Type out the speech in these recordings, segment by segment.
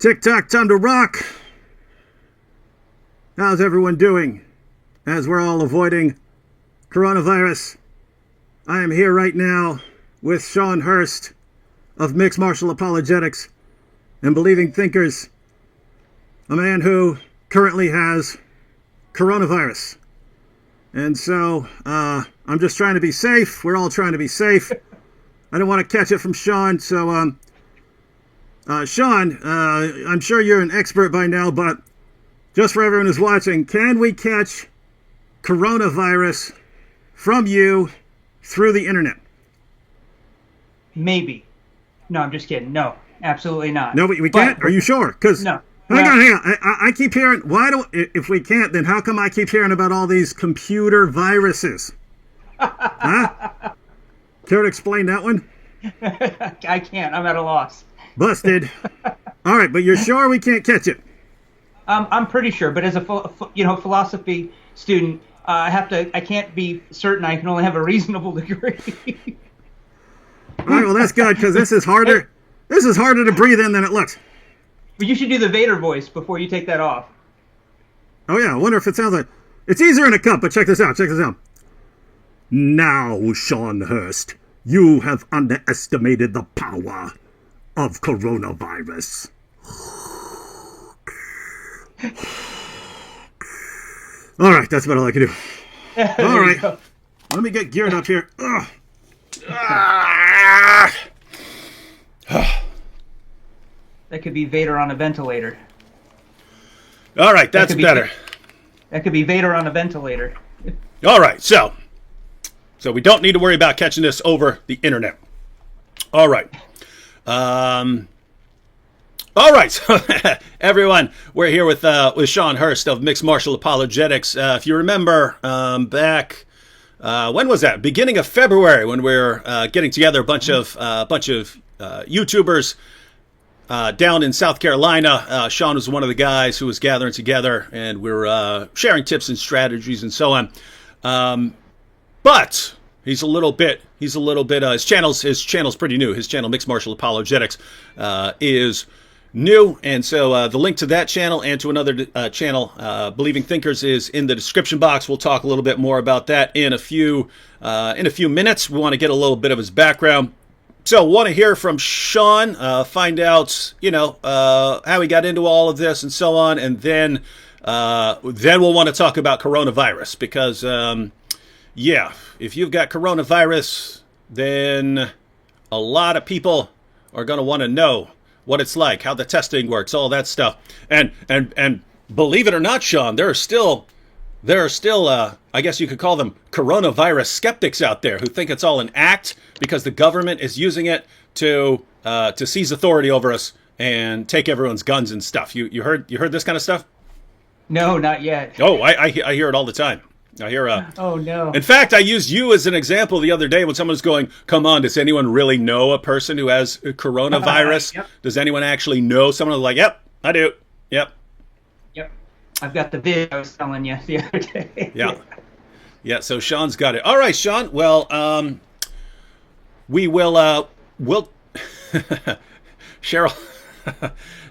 Tick-tock, time to rock. How's everyone doing? As we're all avoiding coronavirus, I am here right now with Sean Hurst of Mixed Martial Apologetics and Believing Thinkers, a man who currently has coronavirus. And so, I'm just trying to be safe. We're all trying to be safe. I don't want to catch it from Sean, so, Sean, I'm sure you're an expert by now, but just for everyone who's watching, can we catch coronavirus from you through the internet? Maybe. No, I'm just kidding. No, absolutely not. No, we can't? Are you sure? Because no. Hang on. I keep hearing, if we can't, then how come I keep hearing about all these computer viruses? Huh? Care to explain that one? I can't. I'm at a loss. Busted. All right, but you're sure we can't catch it? I'm pretty sure, but as a philosophy student, I can't be certain. I can only have a reasonable degree. All right, well that's good because this is harder. This is harder to breathe in than it looks. But you should do the Vader voice before you take that off. Oh yeah, I wonder if it sounds like it's easier in a cup. But check this out. Check this out. Now, Sean Hurst, you have underestimated the power of coronavirus. All right, that's about all I can do. All right, let me get geared up here. That could be Vader on a ventilator. All right, that's better. That could be Vader on a ventilator. All right, so we don't need to worry about catching this over the internet. All right. All right, so everyone, we're here with Sean Hurst of Mixed Martial Apologetics. If you remember back, when was that? Beginning of February, when we were getting together a bunch of YouTubers down in South Carolina. Sean was one of the guys who was gathering together, and we were sharing tips and strategies and so on. But his channel's pretty new. His channel, Mixed Martial Apologetics, is new, and so the link to that channel and to another channel, Believing Thinkers, is in the description box. We'll talk a little bit more about that in a few minutes. We want to get a little bit of his background. So, want to hear from Sean, find out, how he got into all of this and so on, and then we'll want to talk about coronavirus because, if you've got coronavirus, then a lot of people are going to want to know what it's like, how the testing works, all that stuff. And believe it or not, Sean, there are still, I guess you could call them coronavirus skeptics out there who think it's all an act because the government is using it to seize authority over us and take everyone's guns and stuff. You heard this kind of stuff? No, not yet. Oh, I hear it all the time. I hear. Oh no! In fact, I used you as an example the other day when someone was going, "Come on, does anyone really know a person who has coronavirus? Yep. Does anyone actually know someone?" Like, "Yep, I do. Yep." I've got the video I was telling you the other day. Yeah. So Sean's got it. All right, Sean. Well, we'll Cheryl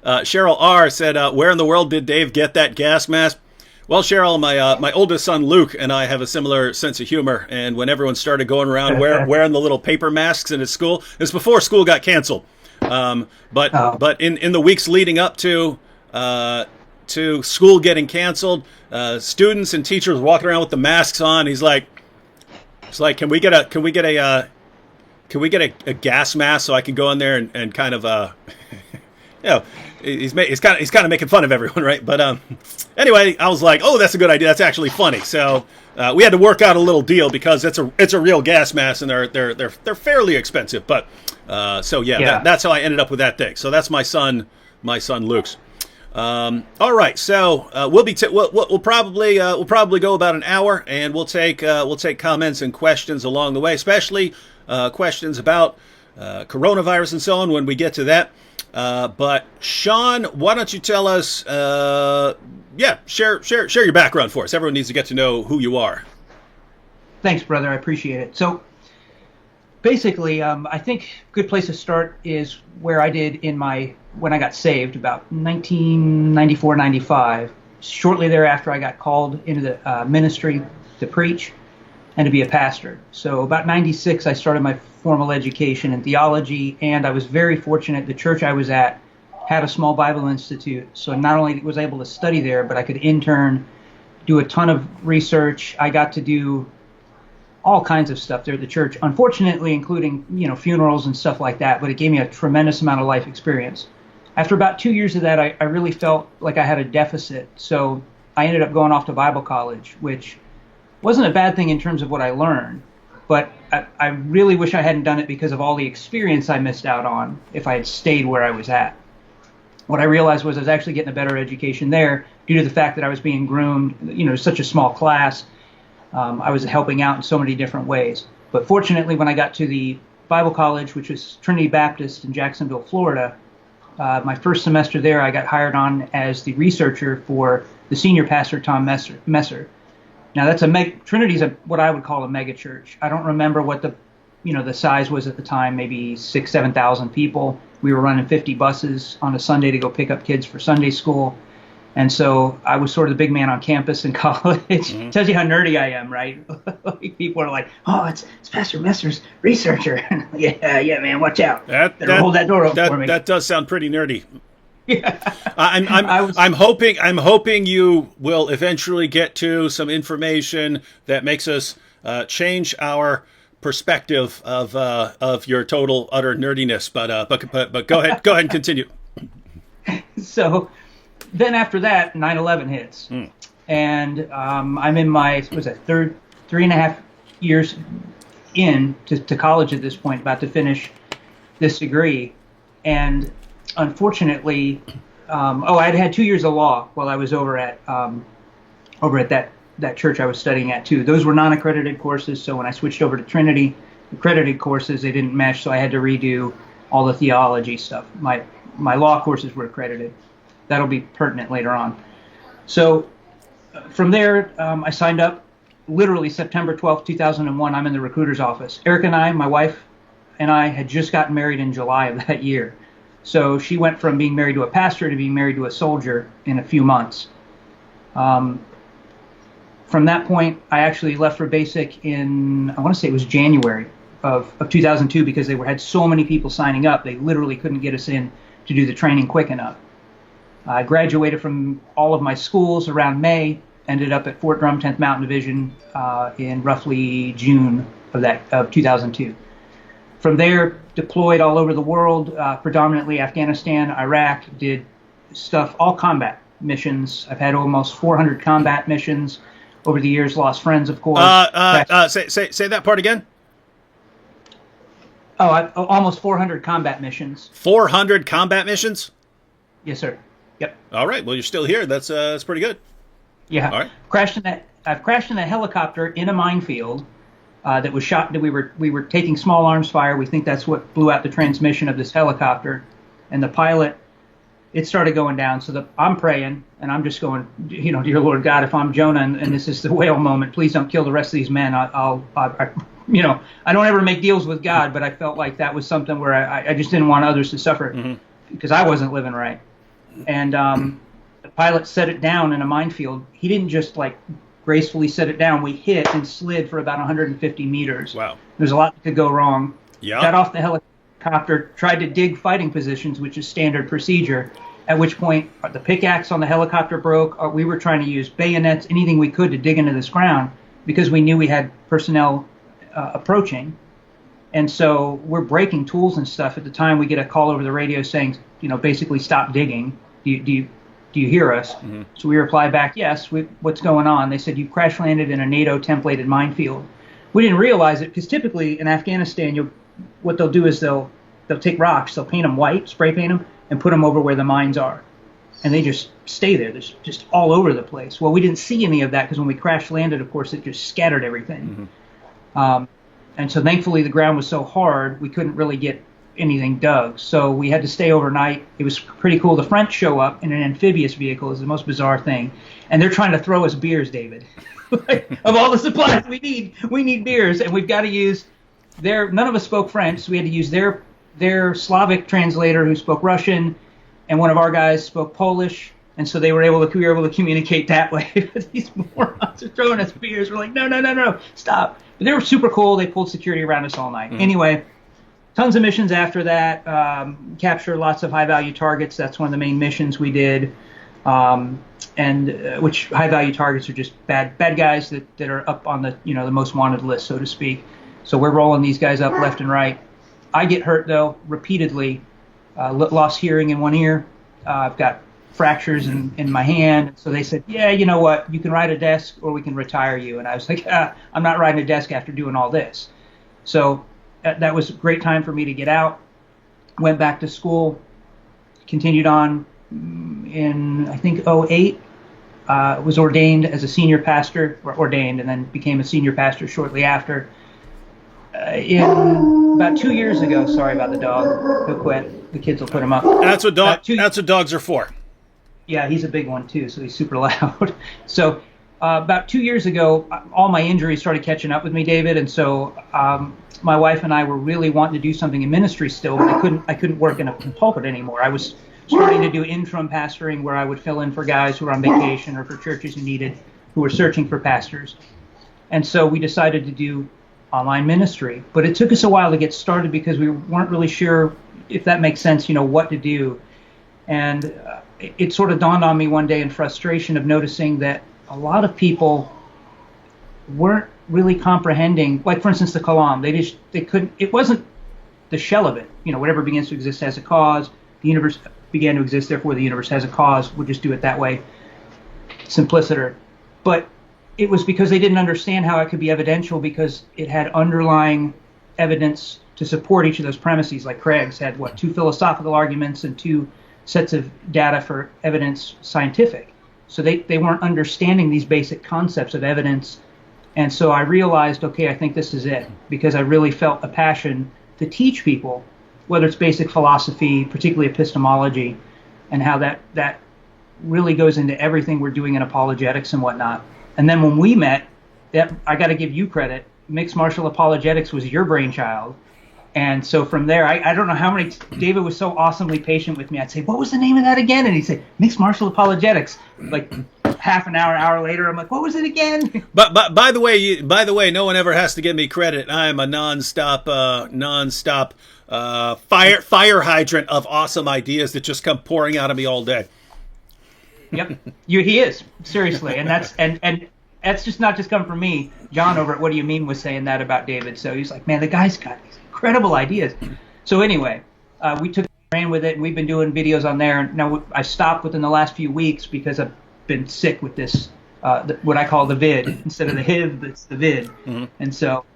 Cheryl R said, "Where in the world did Dave get that gas mask?" Well, Cheryl, my oldest son Luke and I have a similar sense of humor, and when everyone started going around wearing the little paper masks in his school, it's before school got canceled. But in the weeks leading up to school getting canceled, students and teachers walking around with the masks on. It's like, can we get a gas mask so I can go in there and kind of he's kind of making fun of everyone, right? But anyway, I was like, oh, that's a good idea. That's actually funny. So we had to work out a little deal because it's a real gas mask and they're fairly expensive. But that's how I ended up with that thing. So that's my son Luke's. All right, so we'll probably go about an hour, and we'll take comments and questions along the way, especially questions about coronavirus and so on when we get to that. But Sean, why don't you tell us? Share your background for us. Everyone needs to get to know who you are. Thanks, brother. I appreciate it. So, basically, I think a good place to start is where I did when I got saved, about 1994, 95. Shortly thereafter, I got called into the ministry to preach and to be a pastor. So about 96, I started my formal education in theology, and I was very fortunate. The church I was at had a small Bible institute, so not only was I able to study there, but I could intern, do a ton of research. I got to do all kinds of stuff there at the church, unfortunately, including, funerals and stuff like that, but it gave me a tremendous amount of life experience. After about 2 years of that, I really felt like I had a deficit, so I ended up going off to Bible college, which wasn't a bad thing in terms of what I learned, but I really wish I hadn't done it because of all the experience I missed out on if I had stayed where I was at. What I realized was I was actually getting a better education there due to the fact that I was being groomed, such a small class. I was helping out in so many different ways. But fortunately, when I got to the Bible college, which was Trinity Baptist in Jacksonville, Florida, my first semester there, I got hired on as the researcher for the senior pastor, Tom Messer. Now, Trinity's what I would call a mega church. I don't remember what the size was at the time, maybe 6,000, 7,000 people. We were running 50 buses on a Sunday to go pick up kids for Sunday school. And so I was sort of the big man on campus in college. Mm-hmm. Tells you how nerdy I am, right? People are like, "Oh, it's Pastor Messer's researcher." yeah, man, watch out. Better hold that door open for me. That does sound pretty nerdy. Yeah. I'm hoping you will eventually get to some information that makes us change our perspective of your total utter nerdiness. But go ahead and continue. So then after that, 9/11 hits, and I'm in my 3.5 years in to college at this point, about to finish this degree, and unfortunately, I had 2 years of law while I was over at that church I was studying at too. Those were non-accredited courses, so when I switched over to Trinity, accredited courses, they didn't mesh, so I had to redo all the theology stuff. My law courses were accredited. That'll be pertinent later on. So from there, I signed up literally September 12th, 2001. I'm in the recruiter's office. Erica and I, my wife and I, had just gotten married in July of that year. So she went from being married to a pastor to being married to a soldier in a few months. From that point, I actually left for basic in, I want to say it was January of 2002, because they had so many people signing up, they literally couldn't get us in to do the training quick enough. I graduated from all of my schools around May, ended up at Fort Drum 10th Mountain Division in roughly June of 2002. From there, deployed all over the world, predominantly Afghanistan, Iraq, did stuff, all combat missions. I've had almost 400 combat missions over the years, lost friends, of course. Say that part again. Almost 400 combat missions. 400 combat missions? Yes, sir. Yep. All right. Well, you're still here. That's pretty good. Yeah. All right. I've crashed in a helicopter in a minefield that was shot. That we were taking small arms fire. We think that's what blew out the transmission of this helicopter, and the pilot. It started going down. So I'm praying, and I'm just going, dear Lord God, if I'm Jonah and this is the whale moment, please don't kill the rest of these men. I don't ever make deals with God, but I felt like that was something where I just didn't want others to suffer because I wasn't living right. And the pilot set it down in a minefield. He didn't just gracefully set it down. We hit and slid for about 150 meters. Wow. There's a lot that could go wrong. Yeah. Got off the helicopter, tried to dig fighting positions, which is standard procedure, at which point the pickaxe on the helicopter broke. We were trying to use bayonets, anything we could to dig into this ground because we knew we had personnel approaching. And so we're breaking tools and stuff. At the time, we get a call over the radio saying, basically stop digging. Do you hear us? Mm-hmm. So we reply back, yes. What's going on? They said, you crash landed in a NATO templated minefield. We didn't realize it because typically in Afghanistan, what they'll do is they'll take rocks, they'll paint them white, spray paint them, and put them over where the mines are. And they just stay there. They're just all over the place. Well, we didn't see any of that because when we crash landed, of course, it just scattered everything. Mm-hmm. And so thankfully the ground was so hard, we couldn't really get anything dug. So we had to stay overnight. It was pretty cool. The French show up in an amphibious vehicle. Is the most bizarre thing. And they're trying to throw us beers, David. Of all the supplies we need beers. And we've got to use none of us spoke French, so we had to use their Slavic translator who spoke Russian, and one of our guys spoke Polish, and so we were able to communicate that way. But these morons are throwing us beers. We're like, no, stop. But they were super cool. They pulled security around us all night. Anyway, tons of missions after that. Capture lots of high-value targets. That's one of the main missions we did. Which high-value targets are just bad guys that are up on the the most wanted list, so to speak. So we're rolling these guys up left and right. I get hurt though repeatedly. Lost hearing in one ear. I've got fractures in my hand. So they said, yeah, you know what? You can ride a desk or we can retire you. And I was like, I'm not riding a desk after doing all this. So that was a great time for me to get out. Went back to school. Continued on in, I think, 2008. Was ordained as a senior pastor, and then became a senior pastor shortly after. In about 2 years ago, sorry about the dog. He'll quit. The kids will put him up. That's what dogs are for. Yeah, he's a big one too, so he's super loud. So about 2 years ago, all my injuries started catching up with me, David, and so my wife and I were really wanting to do something in ministry still, but I couldn't work in a pulpit anymore. I was starting to do interim pastoring where I would fill in for guys who were on vacation or for churches who were searching for pastors. And so we decided to do online ministry, but it took us a while to get started because we weren't really sure, if that makes sense, what to do. And it sort of dawned on me one day in frustration of noticing that a lot of people weren't really comprehending, like for instance the Kalam. They couldn't. It wasn't the shell of it. Whatever begins to exist has a cause. The universe began to exist, therefore the universe has a cause. We'll just do it that way, simpliciter. But it was because they didn't understand how it could be evidential, because it had underlying evidence to support each of those premises. Like Craig's had, 2 philosophical arguments and 2 sets of data for evidence scientific. So they weren't understanding these basic concepts of evidence. And so I realized, okay, I think this is it, because I really felt a passion to teach people, whether it's basic philosophy, particularly epistemology, and how that really goes into everything we're doing in apologetics and whatnot. And then when we met, I got to give you credit. Mixed martial apologetics was your brainchild. And so from there, I don't know how many, David was so awesomely patient with me. I'd say, what was the name of that again? And he'd say, Mixed Martial Apologetics. Like half an hour later, I'm like, what was it again? But by the way, no one ever has to give me credit. I am a nonstop fire hydrant of awesome ideas that just come pouring out of me all day. Yep, he is, seriously, and that's just not just coming from me. John over at What Do You Mean was saying that about David, so he's like, man, the guy's got these incredible ideas. So anyway, we ran with it, and we've been doing videos on there. Now I stopped within the last few weeks because I've been sick with this, what I call the vid. Instead of the HIV, it's the vid, and so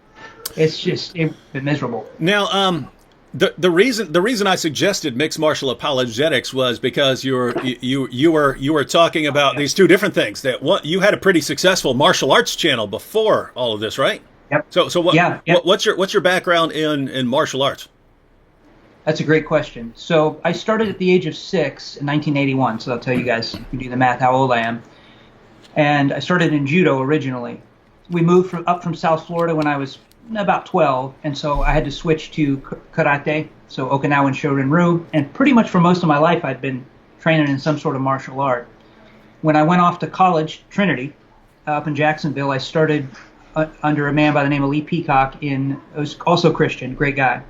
it's been miserable. Now, The reason I suggested mixed martial apologetics was because you were talking about these 2 different things. That you had a pretty successful martial arts channel before all of this, right? Yep. So what's your background in martial arts? That's a great question. So I started at the age of 6 in 1981. So I'll tell you guys, you can do the math, how old I am. And I started in judo originally. We moved up from South Florida when I was about 12, and so I had to switch to karate, so Okinawan Shorin-ryu, and pretty much for most of my life I'd been training in some sort of martial art. When I went off to college, Trinity, up in Jacksonville, I started under a man by the name of Lee Peacock, was also Christian, great guy,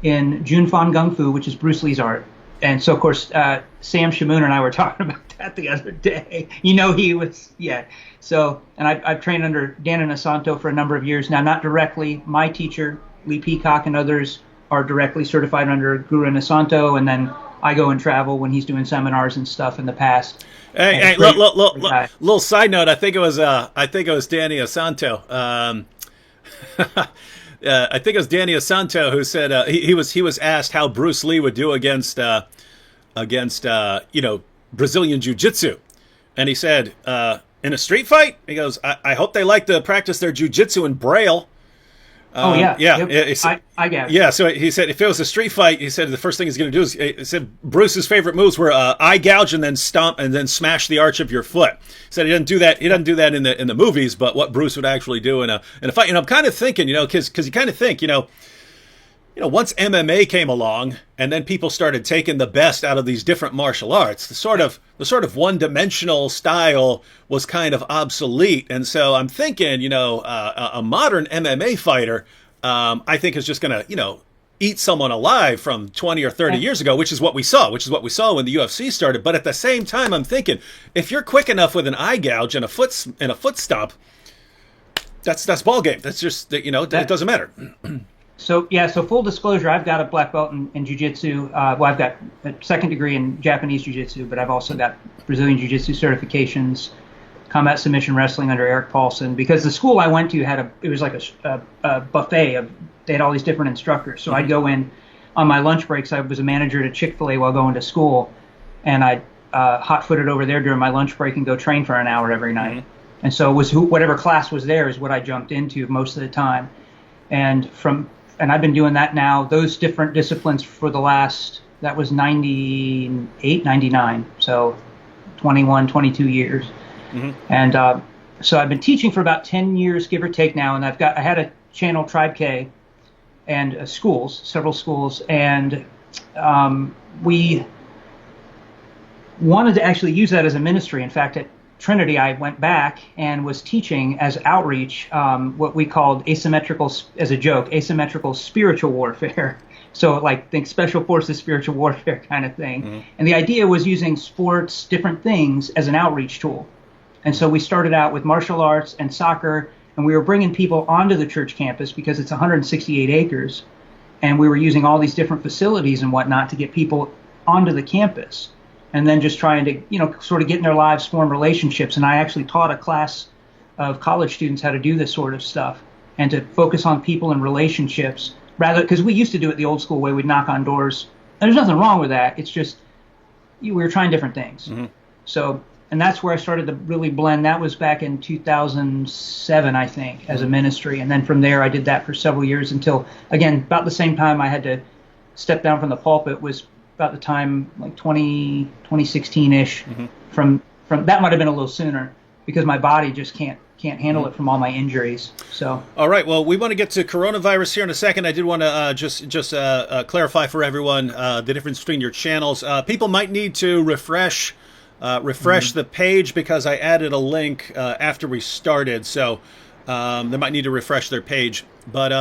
in Junfan Gung Fu, which is Bruce Lee's art. And so, of course, Sam Shamoon and I were talking about that the other day. He was, yeah. So, and I've trained under Dan Inosanto for a number of years now, not directly. My teacher, Lee Peacock, and others are directly certified under Guru Inosanto, and then I go and travel when he's doing seminars and stuff in the past. Hey, little side note. I think it was Danny Inosanto. I think it was Danny Inosanto who said he was asked how Bruce Lee would do against Brazilian Jiu-Jitsu, and he said, in a street fight, he goes, I hope they like to practice their jiu-jitsu in Braille. Oh yeah, Yeah, yep. I get it. yeah. So he said if it was a street fight, he said the first thing he's going to do is he said Bruce's favorite moves were eye gouge and then stomp and then smash the arch of your foot. He said he doesn't do that. He doesn't do that in the movies, but what Bruce would actually do in a fight. And I'm kind of thinking, because you kind of think, once MMA came along and then people started taking the best out of these different martial arts, the sort of one-dimensional style was kind of obsolete. And so I'm thinking, a modern MMA fighter, I think is just going to, eat someone alive from 20 or 30 years ago, which is what we saw when the UFC started. But at the same time, I'm thinking, if you're quick enough with an eye gouge and a foot stomp, that's ball game. That's just, it doesn't matter. So full disclosure, I've got a black belt in jiu-jitsu. I've got a second degree in Japanese jiu-jitsu, but I've also got Brazilian jiu-jitsu certifications, combat submission wrestling under Eric Paulson. Because the school I went to it was like a buffet they had all these different instructors. So I'd go in on my lunch breaks. I was a manager at a Chick-fil-A while going to school, and I'd hot-footed over there during my lunch break and go train for an hour every night. Mm-hmm. And so it was whatever class was there is what I jumped into most of the time. And I've been doing that now, those different disciplines for that was 98, 99, so 21, 22 years. Mm-hmm. And so I've been teaching for about 10 years, give or take now, and I had a channel, Tribe K, and several schools, and we wanted to actually use that as a ministry. In fact, at Trinity, I went back and was teaching as outreach what we called asymmetrical spiritual warfare. So think special forces spiritual warfare kind of thing. Mm-hmm. And the idea was using sports, different things as an outreach tool. And so we started out with martial arts and soccer, and we were bringing people onto the church campus because it's 168 acres. And we were using all these different facilities and whatnot to get people onto the campus. And then just trying to, sort of get in their lives, form relationships. And I actually taught a class of college students how to do this sort of stuff and to focus on people and relationships because we used to do it the old school way. We'd knock on doors. And there's nothing wrong with that. It's just we were trying different things. Mm-hmm. So, and that's where I started to really blend. That was back in 2007, I think, as a ministry. And then from there, I did that for several years until, again, about the same time I had to step down from the pulpit was about the time, 2016-ish. Mm-hmm. From that might have been a little sooner because my body just can't handle it from all my injuries. So. All right. Well, we want to get to coronavirus here in a second. I did want to just clarify for everyone the difference between your channels. People might need to refresh the page because I added a link after we started, so they might need to refresh their page. But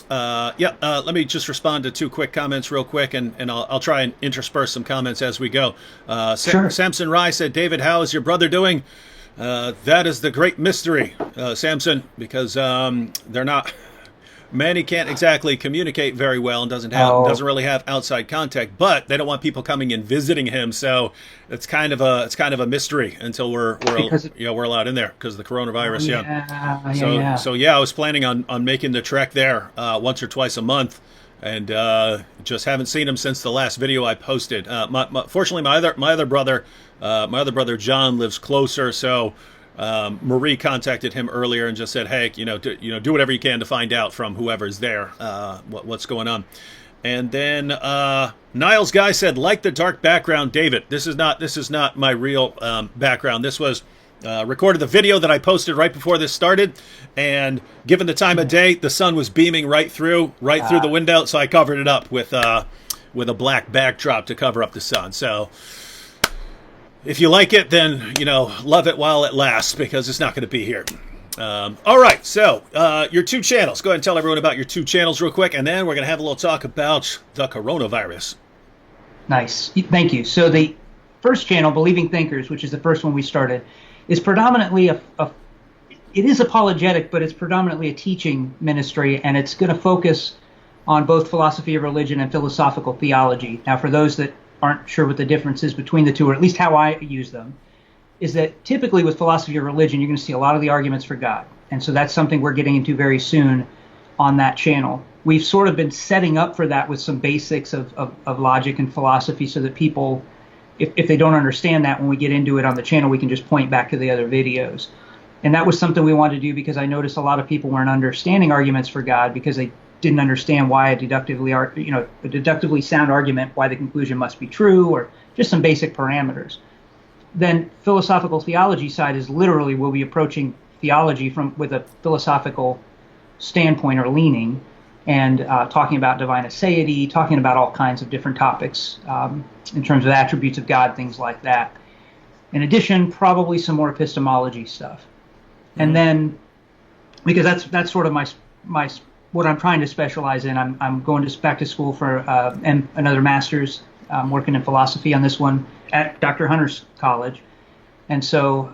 let me just respond to two quick comments real quick, and I'll try and intersperse some comments as we go. Sure. Samson Rye said, David, how is your brother doing? That is the great mystery, Samson, because they're not... Manny can't exactly communicate very well and doesn't really have outside contact, but they don't want people coming and visiting him, so it's kind of a mystery until we're allowed in there because of the coronavirus. So I was planning on making the trek there once or twice a month, and just haven't seen him since the last video I posted. Fortunately, my other brother John lives closer, so. Marie contacted him earlier and just said, "Hey, do whatever you can to find out from whoever's there what's going on." And then Niles Guy said, "Like the dark background, David. This is not my real background. This was recorded the video that I posted right before this started, and given the time of day, the sun was beaming right through the window, so I covered it up with a black backdrop to cover up the sun. So." If you like it, then, love it while it lasts because it's not going to be here. All right, so your two channels. Go ahead and tell everyone about your two channels real quick, and then we're going to have a little talk about the coronavirus. Nice. Thank you. So the first channel, Believing Thinkers, which is the first one we started, is predominantly it is apologetic, but it's predominantly a teaching ministry, and it's going to focus on both philosophy of religion and philosophical theology. Now, for those that aren't sure what the difference is between the two, or at least how I use them, is that typically with philosophy of religion, you're going to see a lot of the arguments for God. And so that's something we're getting into very soon on that channel. We've sort of been setting up for that with some basics of logic and philosophy so that people, if they don't understand that, when we get into it on the channel, we can just point back to the other videos. And that was something we wanted to do because I noticed a lot of people weren't understanding arguments for God because they didn't understand why a deductively sound argument, why the conclusion must be true, or just some basic parameters. Then philosophical theology side is literally we'll be approaching theology with a philosophical standpoint or leaning, and talking about divine aseity, talking about all kinds of different topics in terms of attributes of God, things like that. In addition, probably some more epistemology stuff. Mm-hmm. And then, because that's sort of my what I'm trying to specialize in. I'm going back to school for another master's. I'm working in philosophy on this one at Dr. Hunter's college. And so,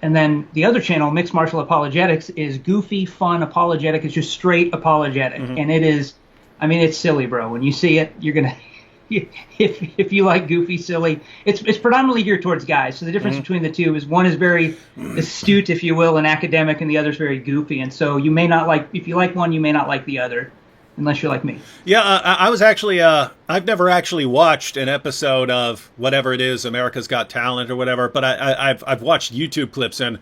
and then the other channel, Mixed Martial Apologetics, is goofy, fun apologetic. It's just straight apologetic. Mm-hmm. And it is, I mean, it's silly, bro. When you see it, you're going to, if you like goofy, silly, it's predominantly geared towards guys. So the difference mm-hmm. between the two is one is very astute, if you will, and academic, and the other is very goofy. And so you may not like, if you like one, you may not like the other, unless you're like me. Yeah, I was actually, I've never actually watched an episode of whatever it is, America's Got Talent or whatever, but I've watched YouTube clips, and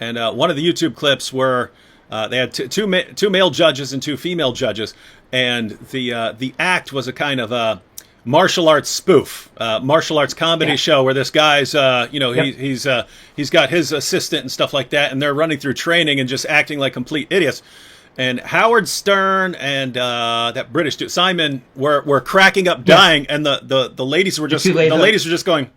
one of the YouTube clips were they had two male judges and two female judges, and the act was a kind of martial arts spoof, martial arts comedy show where this guy's, he's got his assistant and stuff like that, and they're running through training and just acting like complete idiots. And Howard Stern and that British dude Simon were cracking up, dying, and the ladies were just going,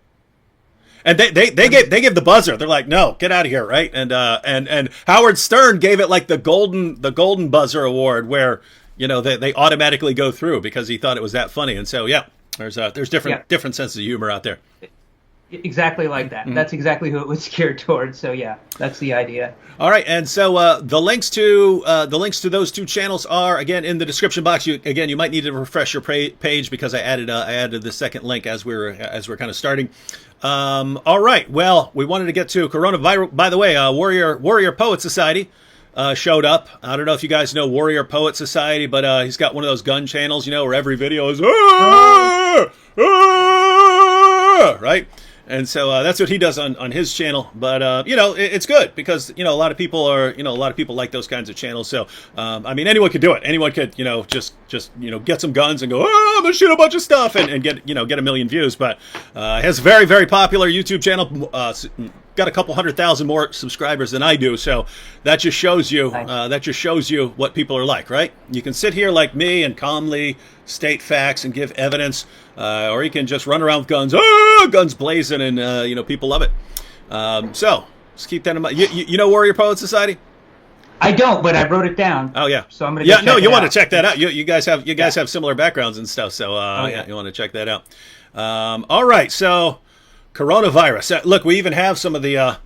and they gave the buzzer. They're like, no, get out of here, right? And Howard Stern gave it like the golden buzzer award, where they automatically go through because he thought it was that funny. And so there's different senses of humor out there. Exactly like that. Mm-hmm. That's exactly who it was geared towards. So yeah, that's the idea. All right, and so the links to those two channels are again in the description box. You might need to refresh your page because I added the second link as we're kind of starting. All right, well, we wanted to get to coronavirus. By the way, Warrior Poet Society showed up. I don't know if you guys know Warrior Poet Society, but he's got one of those gun channels, where every video is right. And so that's what he does on his channel. But it's good because a lot of people like those kinds of channels. So I mean, anyone could do it. Anyone could just get some guns and go, I'm gonna shoot a bunch of stuff and get a million views. But has a very, very popular YouTube channel. Got a couple 100,000 more subscribers than I do. So that just shows you what people are like, right? You can sit here like me and calmly state facts and give evidence, or you can just run around with guns, guns blazing, and people love it. So just keep that in mind. You know Warrior Poet Society? I don't, but I wrote it down. Oh yeah. So I'm gonna. Yeah, you want to check that out. You guys have similar backgrounds and stuff. So you want to check that out. All right. So coronavirus. Look, we even have some of the. I'm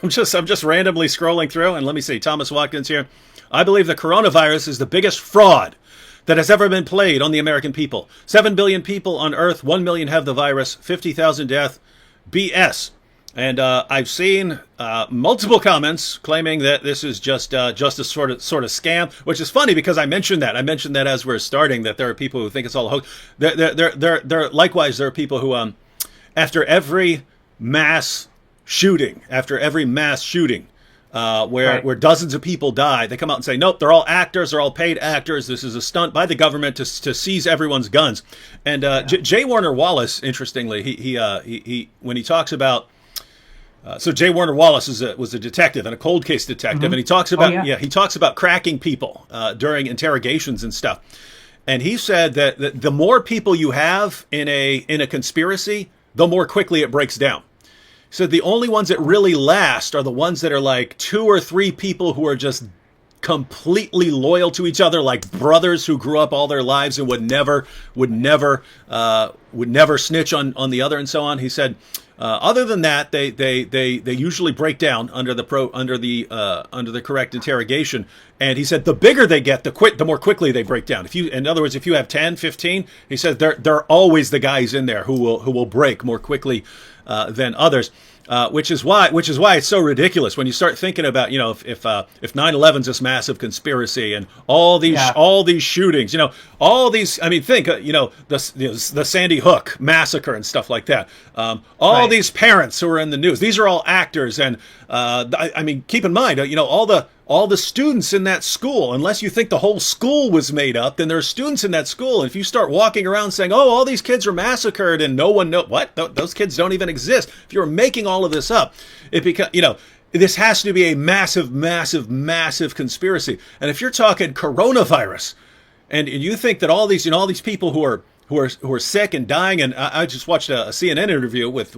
just randomly scrolling through, and let me see. Thomas Watkins here. I believe the coronavirus is the biggest fraud that has ever been played on the American people. 7 billion people on Earth, 1 million have the virus, 50,000 deaths. BS. And I've seen multiple comments claiming that this is just a sort of scam, which is funny because I mentioned that. I mentioned that as we're starting, that there are people who think it's all a hoax. Likewise, there are people who, after every mass shooting, where dozens of people die, they come out and say, nope, they're all actors, they're all paid actors. This is a stunt by the government to seize everyone's guns. And J. Warner Wallace, interestingly, he when he talks about, so J. Warner Wallace was a detective and a cold case detective, mm-hmm. and he talks about cracking people during interrogations and stuff. And he said that the more people you have in a conspiracy, the more quickly it breaks down. So the only ones that really last are the ones that are like 2 or 3 people who are just completely loyal to each other, like brothers who grew up all their lives and would never snitch on the other and so on. He said, other than that, they usually break down under the correct interrogation. And he said the bigger they get, the more quickly they break down. In other words, if you have 10, 15, he says there are always the guys in there who will break more quickly than others. which is why it's so ridiculous when you start thinking about, if 9/11's this massive conspiracy and all these shootings, all these. I mean, think the Sandy Hook massacre and stuff like that. All these parents who are in the news, these are all actors, and I mean, keep in mind, all the students in that school, unless you think the whole school was made up, then there are students in that school. And if you start walking around saying, oh, all these kids are massacred and no one knows, what? Those kids don't even exist. If you're making all of this up, it becomes, this has to be a massive, massive, massive conspiracy. And if you're talking coronavirus and you think that all these people who are sick and dying, and I just watched a CNN interview with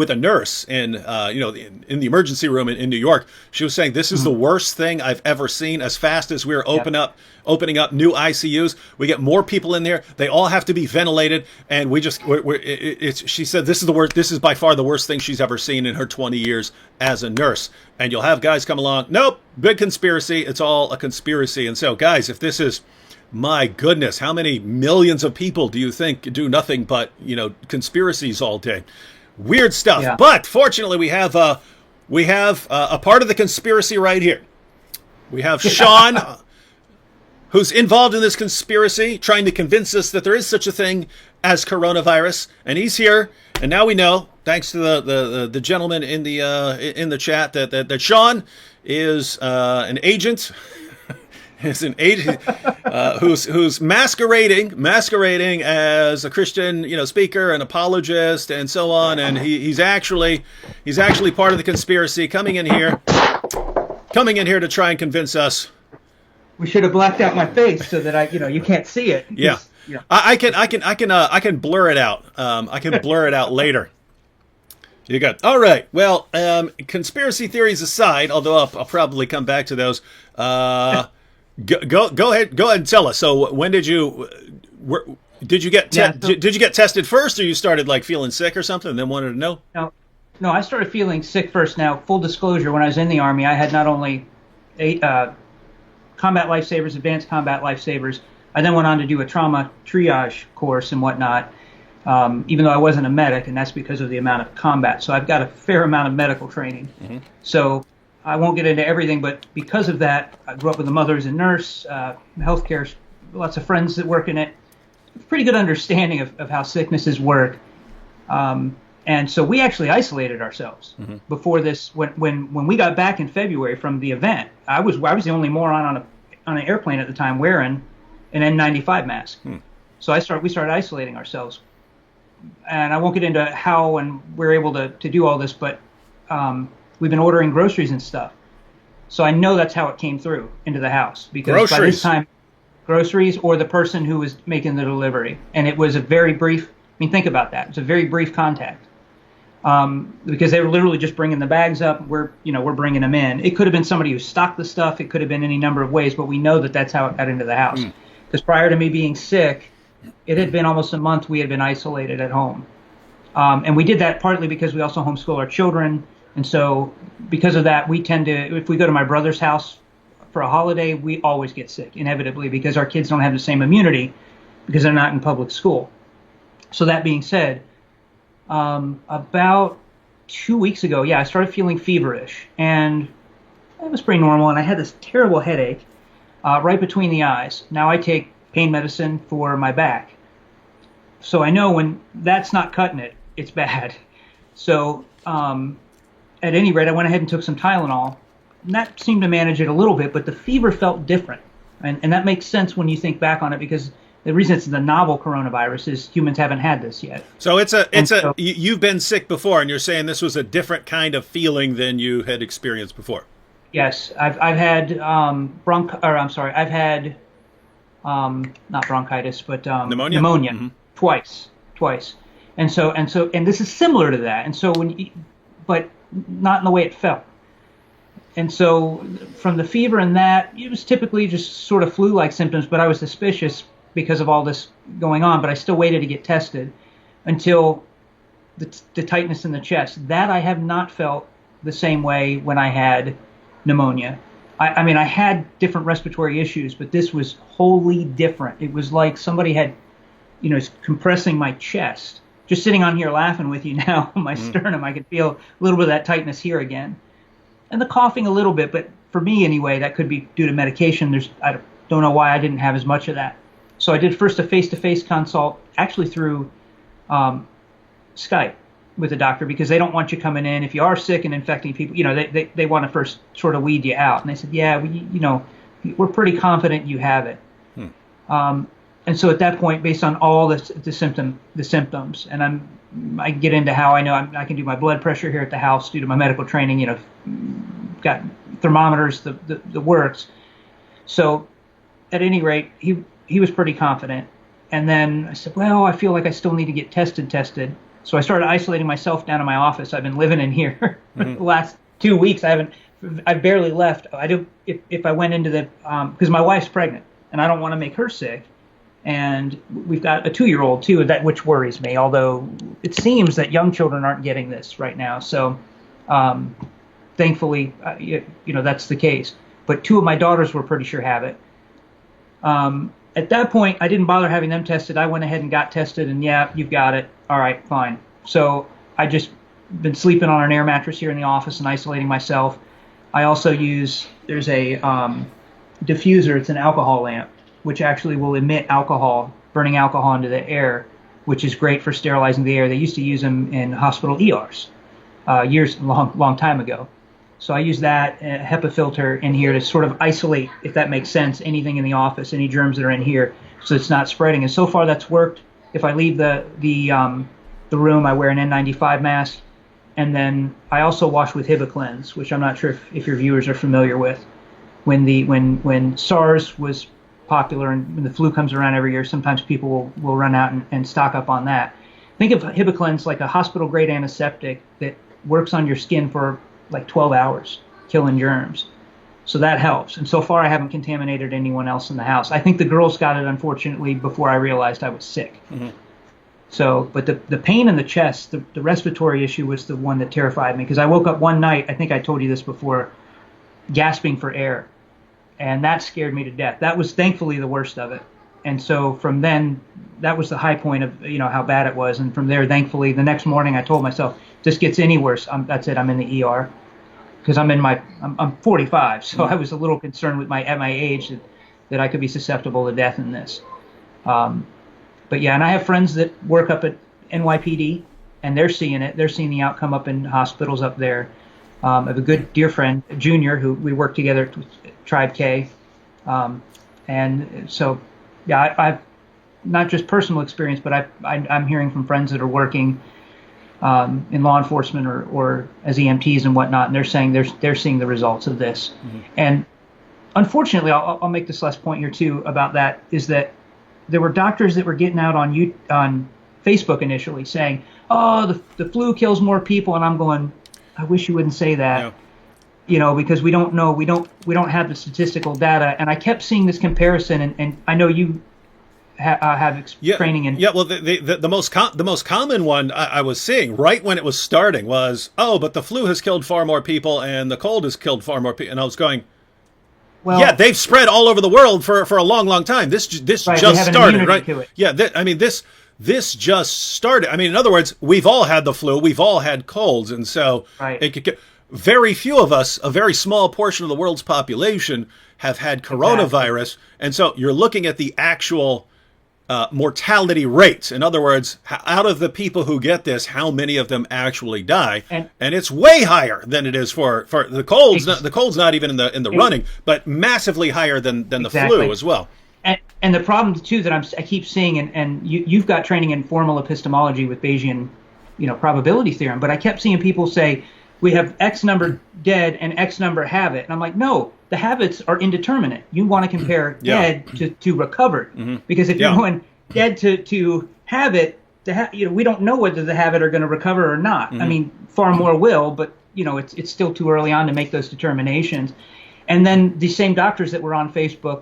a nurse in in the emergency room in New York. She was saying this is the worst thing I've ever seen. As fast as we're opening up new ICUs, we get more people in there. They all have to be ventilated, and she said this is the worst. This is by far the worst thing she's ever seen in her 20 years as a nurse. And you'll have guys come along. Nope, big conspiracy. It's all a conspiracy. And so, guys, if this is, my goodness, how many millions of people do you think do nothing but conspiracies all day? Weird stuff. Yeah. But fortunately, we have a part of the conspiracy right here. We have Sean, who's involved in this conspiracy, trying to convince us that there is such a thing as coronavirus, and he's here. And now we know, thanks to the gentleman in the chat, that Sean is an agent. Is an agent who's masquerading as a Christian, speaker, an apologist, and so on. And he's actually part of the conspiracy, coming in here to try and convince us. We should have blacked out my face so that you can't see it. Yeah. I can blur it out. I can blur it out later. You got all right. Well, conspiracy theories aside, although I'll probably come back to those. Go ahead and tell us. So when did you get tested first, or you started feeling sick or something and then wanted to know? No, I started feeling sick first. Now, full disclosure, when I was in the Army, I had not only combat lifesavers, advanced combat lifesavers, I then went on to do a trauma triage course and whatnot, even though I wasn't a medic, and that's because of the amount of combat. So I've got a fair amount of medical training. Mm-hmm. So I won't get into everything, but because of that, I grew up with a mother as a nurse, healthcare, lots of friends that work in it, pretty good understanding of how sicknesses work. And so we actually isolated ourselves before this. When we got back in February from the event, I was the only moron on an airplane at the time wearing an N95 mask. So we started isolating ourselves. And I won't get into how and we're able to do all this, but we've been ordering groceries and stuff. So I know that's how it came through into the house. Because by this time, groceries or the person who was making the delivery. And it was a very brief, think about that. It's a very brief contact. Because they were literally just bringing the bags up. We're bringing them in. It could have been somebody who stocked the stuff. It could have been any number of ways, but we know that that's how it got into the house. Because prior to me being sick, it had been almost a month we had been isolated at home. And we did that partly because we also homeschool our children. And so because of that, we tend to, if we go to my brother's house for a holiday, we always get sick, inevitably, because our kids don't have the same immunity because they're not in public school. So that being said, about 2 weeks ago, I started feeling feverish, and it was pretty normal, and I had this terrible headache right between the eyes. Now I take pain medicine for my back. So I know when that's not cutting it, it's bad. So at any rate, I went ahead and took some Tylenol, and that seemed to manage it a little bit, but the fever felt different. And that makes sense when you think back on it, because the reason it's the novel coronavirus is humans haven't had this yet. So you've been sick before, and you're saying this was a different kind of feeling than you had experienced before. Yes, I've had I've had not bronchitis, but pneumonia twice, and this is similar to that. And so but not in the way it felt. And so from the fever and that, it was typically just sort of flu-like symptoms, but I was suspicious because of all this going on, but I still waited to get tested until the tightness in the chest. That I have not felt the same way when I had pneumonia. I had different respiratory issues, but this was wholly different. It was like somebody had, compressing my chest just sitting on here laughing with you now, my sternum, I can feel a little bit of that tightness here again. And the coughing a little bit, but for me anyway, that could be due to medication. I don't know why I didn't have as much of that. So I did first a face-to-face consult, actually through Skype with a doctor, because they don't want you coming in. If you are sick and infecting people, they want to first sort of weed you out. And they said, yeah, we're pretty confident you have it. And so at that point, based on all the symptoms, and I get into how I know I can do my blood pressure here at the house due to my medical training, got thermometers, the works. So at any rate, he was pretty confident. And then I said, well, I feel like I still need to get tested. So I started isolating myself down in my office. I've been living in here for the last 2 weeks. I barely left. If I went into because my wife's pregnant and I don't want to make her sick. And we've got a 2-year-old too, which worries me, although it seems that young children aren't getting this right now. So thankfully, that's the case. But 2 of my daughters were pretty sure have it. At that point, I didn't bother having them tested. I went ahead and got tested, and yeah, you've got it. All right, fine. So I just been sleeping on an air mattress here in the office and isolating myself. I also there's a diffuser. It's an alcohol lamp, which actually will emit burning alcohol into the air, which is great for sterilizing the air. They used to use them in hospital ERs long time ago. So I use that HEPA filter in here to sort of isolate, if that makes sense, anything in the office, any germs that are in here, so it's not spreading. And so far that's worked. If I leave the room, I wear an N95 mask, and then I also wash with Hibiclens, which I'm not sure if your viewers are familiar with. When SARS was popular and when the flu comes around every year, sometimes people will run out and stock up on that. Think of Hibiclens like a hospital-grade antiseptic that works on your skin for like 12 hours, killing germs. So that helps. And so far, I haven't contaminated anyone else in the house. I think the girls got it, unfortunately, before I realized I was sick. Mm-hmm. So, but the pain in the chest, the respiratory issue was the one that terrified me, because I woke up one night, I think I told you this before, gasping for air. And that scared me to death. That was thankfully the worst of it. And so from then, that was the high point of how bad it was. And from there, thankfully, the next morning I told myself, if this gets any worse, that's it, I'm in the ER. Because I'm 45, so I was a little concerned at my age that I could be susceptible to death in this. But yeah, and I have friends that work up at NYPD, and they're seeing it. They're seeing the outcome up in hospitals up there. I have a good dear friend, Junior, who we work together at Tribe K. And so, yeah, I've not just personal experience, but I'm hearing from friends that are working in law enforcement or as EMTs and whatnot, and they're saying they're seeing the results of this. Mm-hmm. And unfortunately, I'll make this last point here too about that, is that there were doctors that were getting out on Facebook initially saying, "Oh, the flu kills more people," and I'm going, I wish you wouldn't say that, because we don't know, we don't have the statistical data. And I kept seeing this comparison, and I know you have training in. Yeah, well, the most common one I was seeing right when it was starting was, but the flu has killed far more people and the cold has killed far more people. And I was going, well, yeah, they've spread all over the world for a long, long time. This just started, right? To it. Yeah, this just started. I mean, in other words, we've all had the flu, we've all had colds, and so very few of us, a very small portion of the world's population, have had coronavirus. Exactly. And so you're looking at the actual mortality rates. In other words, out of the people who get this, how many of them actually die? And it's way higher than it is for the colds. The cold's not even in the running, but massively higher than the flu as well. And the problem too that I keep seeing, and you've got training in formal epistemology with Bayesian, probability theorem, but I kept seeing people say we have X number dead and X number have it, and I'm like, no, the habits are indeterminate. You want to compare dead to recovered, because if you're going dead to have it, we don't know whether the habit are going to recover or not. I mean, far more will, but it's still too early on to make those determinations. And then the same doctors that were on Facebook,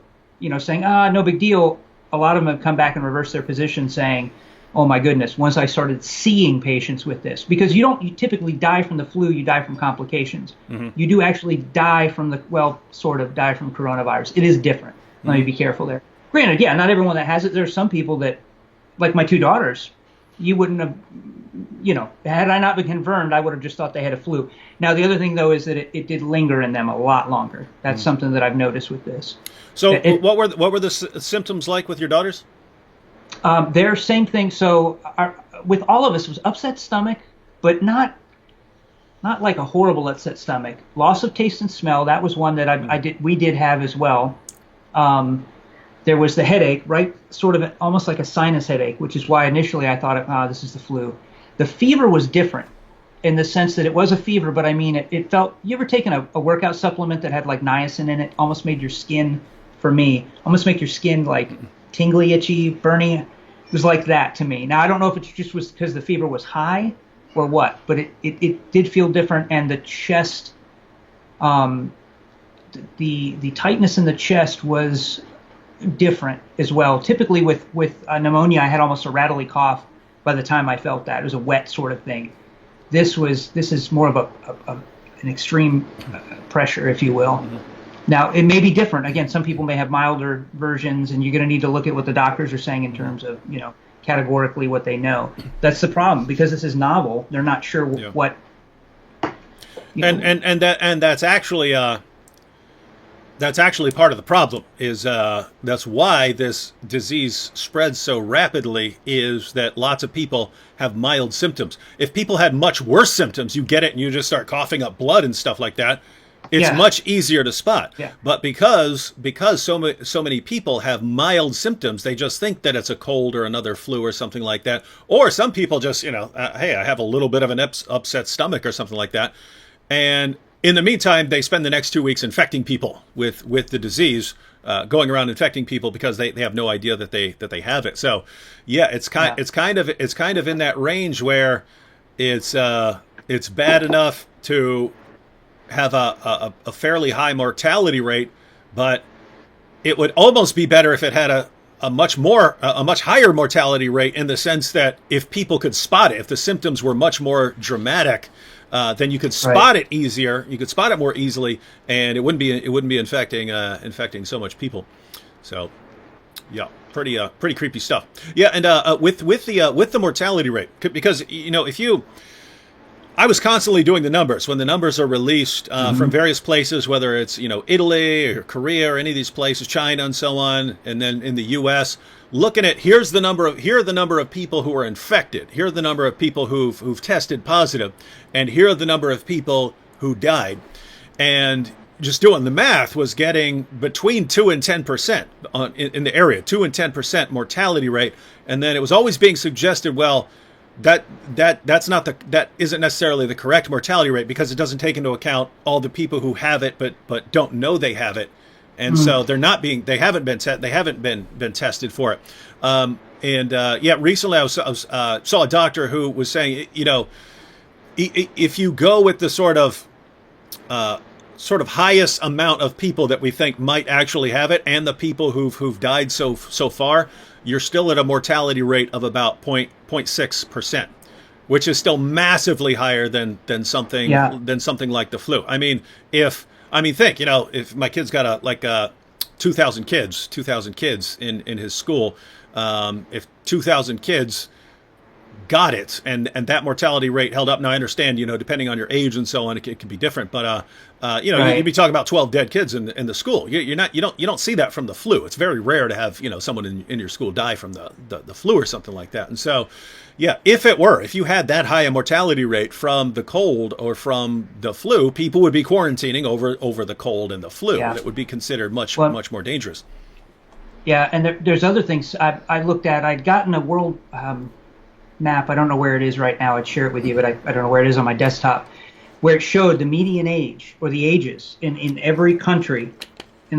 saying, no big deal. A lot of them have come back and reversed their position, saying, oh my goodness, once I started seeing patients with this, because you typically die from the flu, you die from complications. Mm-hmm. You do actually die from die from coronavirus. It is different. Let me be careful there. Granted, not everyone that has it. There are some people that, like my 2 daughters, you wouldn't have, had I not been confirmed, I would have just thought they had a flu. Now, the other thing, though, is that it did linger in them a lot longer. That's something that I've noticed with this. So what were the symptoms like with your daughters? They're same thing. So with all of us, it was upset stomach, but not like a horrible upset stomach. Loss of taste and smell. That was one that we did have as well. There was the headache, right? Sort of almost like a sinus headache, which is why initially I thought, this is the flu. The fever was different in the sense that it was a fever, but I mean, it felt, you ever taken a workout supplement that had like niacin in it, almost made your skin, for me, almost make your skin like tingly, itchy, burning. It was like that to me. Now, I don't know if it just was because the fever was high or what, but it did feel different. And the chest, the tightness in the chest was different as well. Typically with pneumonia, I had almost a rattly cough by the time I felt that. It was a wet sort of thing. This is more of an extreme pressure, if you will. Mm-hmm. Now, it may be different. Again, some people may have milder versions, and you're going to need to look at what the doctors are saying in terms of, categorically what they know. That's the problem, because this is novel. They're not sure what. And that's actually part of the problem. Is that's why this disease spreads so rapidly. Is that lots of people have mild symptoms. If people had much worse symptoms, you get it and you just start coughing up blood and stuff like that. It's much easier to spot. Yeah. But because so many people have mild symptoms, they just think that it's a cold or another flu or something like that. Or some people just, hey, I have a little bit of an upset stomach or something like that. And in the meantime, they spend the next 2 weeks infecting people with the disease, going around infecting people because they have no idea that they have it. So, it's kind of in that range where it's bad enough to have a fairly high mortality rate, but it would almost be better if it had a much higher mortality rate, in the sense that if people could spot it, if the symptoms were much more dramatic, then you could spot it easier. You could spot it more easily, and it wouldn't be infecting so much people. So, pretty creepy stuff. Yeah, and with the mortality rate, because I was constantly doing the numbers when the numbers are released from various places, whether it's Italy or Korea or any of these places, China and so on, and then in the U.S. Looking at here are the number of people who are infected, here are the number of people who've tested positive, and here are the number of people who died, and just doing the math was getting between 2 and 10% in the area, 2 and 10% mortality rate, and then it was always being suggested, well, that isn't necessarily the correct mortality rate, because it doesn't take into account all the people who have it but don't know they have it, and so they haven't been tested for it. Recently I saw a doctor who was saying, if you go with the sort of highest amount of people that we think might actually have it, and the people who've died so far, you're still at a mortality rate of about 0.6%, which is still massively higher than something like the flu. Think, if my kid's got 2,000 kids in his school, if 2,000 kids got it, and that mortality rate held up. Now I understand, depending on your age and so on, it can be different, but you'd be talking about 12 dead kids in the school. You don't see that from the flu. It's very rare to have someone in your school die from the flu or something like that. And so, if you had that high a mortality rate from the cold or from the flu, people would be quarantining over the cold and the flu. Yeah. That would be considered much more dangerous. Yeah, and there's other things I looked at. I'd gotten a world map. I don't know where it is right now. I'd share it with you, but I don't know where it is on my desktop, where it showed the median age, or the ages in every country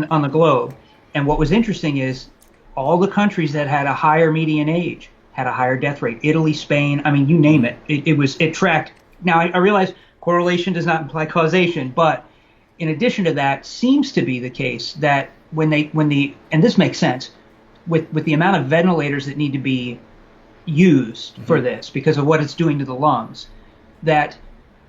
on the globe. And what was interesting is all the countries that had a higher median age had a higher death rate. Italy, Spain, you name it. It tracked. Now I realize correlation does not imply causation, but in addition to that, seems to be the case that and this makes sense, with the amount of ventilators that need to be used for this because of what it's doing to the lungs, that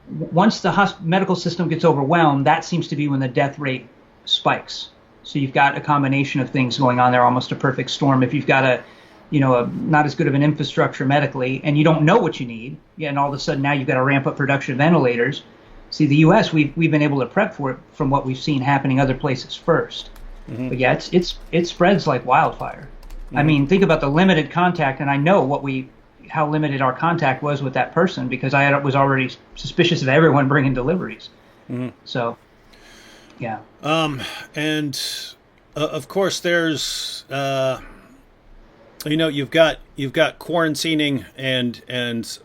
once the medical system gets overwhelmed, that seems to be when the death rate spikes. So you've got a combination of things going on there, almost a perfect storm. If you've got not as good of an infrastructure medically, and you don't know what you need. Yeah, and all of a sudden now you've got to ramp up production of ventilators. See, the U.S. we've been able to prep for it from what we've seen happening other places first. Mm-hmm. But yeah, it spreads like wildfire. Mm-hmm. I mean, think about the limited contact, and I know how limited our contact was with that person because I was already suspicious of everyone bringing deliveries. Mm-hmm. So, yeah. And of course, there's you've got quarantining and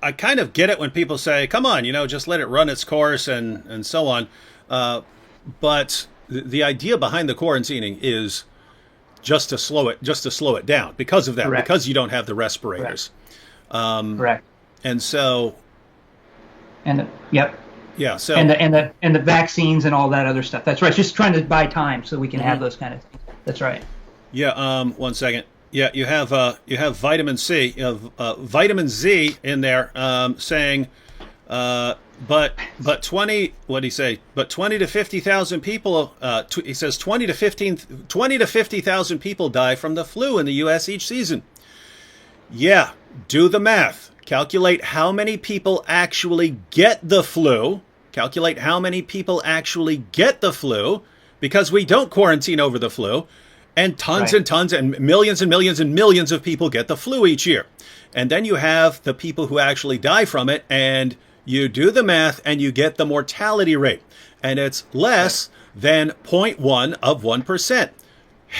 I kind of get it when people say, "Come on, just let it run its course," and so on. But the idea behind the quarantining is just to slow it down because of that, Correct. Because you don't have the respirators. Correct. And so. Yep. Yeah. So. And the vaccines and all that other stuff. That's right. Just trying to buy time so we can have those kind of things. That's right. Yeah. 1 second. Yeah, you have vitamin C, vitamin Z in there, saying, but 20. What did he say? But 20 to 50,000 people. He says 20 to 50,000 people die from the flu in the U.S. each season. Yeah, do the math. Calculate how many people actually get the flu. Because we don't quarantine over the flu. And tons and tons and millions of people get the flu each year. And then you have the people who actually die from it, and you do the math and you get the mortality rate. And it's less than 0.1 of 1%.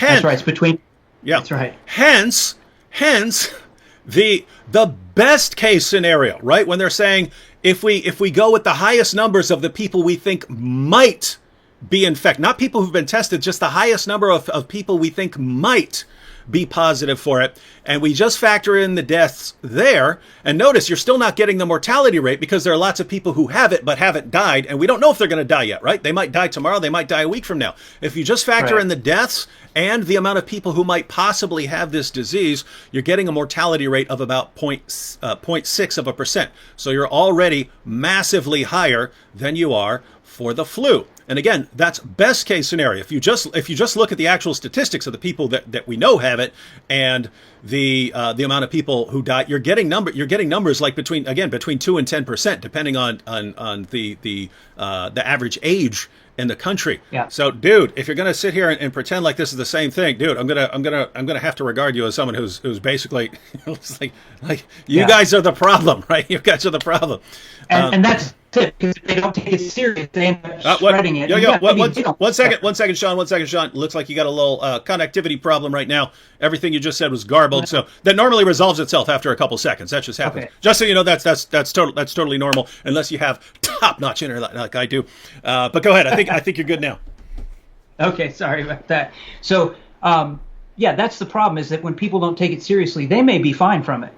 That's right. It's between. Yeah. That's right. Hence the best case scenario, right? When they're saying if we go with the highest numbers of the people we think might be infected, not people who've been tested, just the highest number of people we think might be positive for it, and we just factor in the deaths there, and notice you're still not getting the mortality rate because there are lots of people who have it but haven't died, and we don't know if they're going to die yet, right? They might die tomorrow, they might die a week from now. If you just factor in the deaths and the amount of people who might possibly have this disease, you're getting a mortality rate of about 0.6%. So you're already massively higher than you are for the flu. And again, that's best case scenario. If you just look at the actual statistics of the people that we know have it and the amount of people who die, you're getting numbers like between 2 and 10%, depending on the average age in the country. Yeah. So, dude, if you're gonna sit here and pretend like this is the same thing, dude, I'm gonna have to regard you as someone who's basically it's like you guys are the problem, right? You guys are the problem. And that's it, because if they don't take it serious, they end up spreading it. One second, Sean. Looks like you got a little connectivity problem right now. Everything you just said was garbled, so that normally resolves itself after a couple seconds. That just happens. Okay. Just so you know, that's totally normal, unless you have top-notch internet like I do. But go ahead. I think you're good now. Okay, sorry about that. So, that's the problem, is that when people don't take it seriously, they may be fine from it.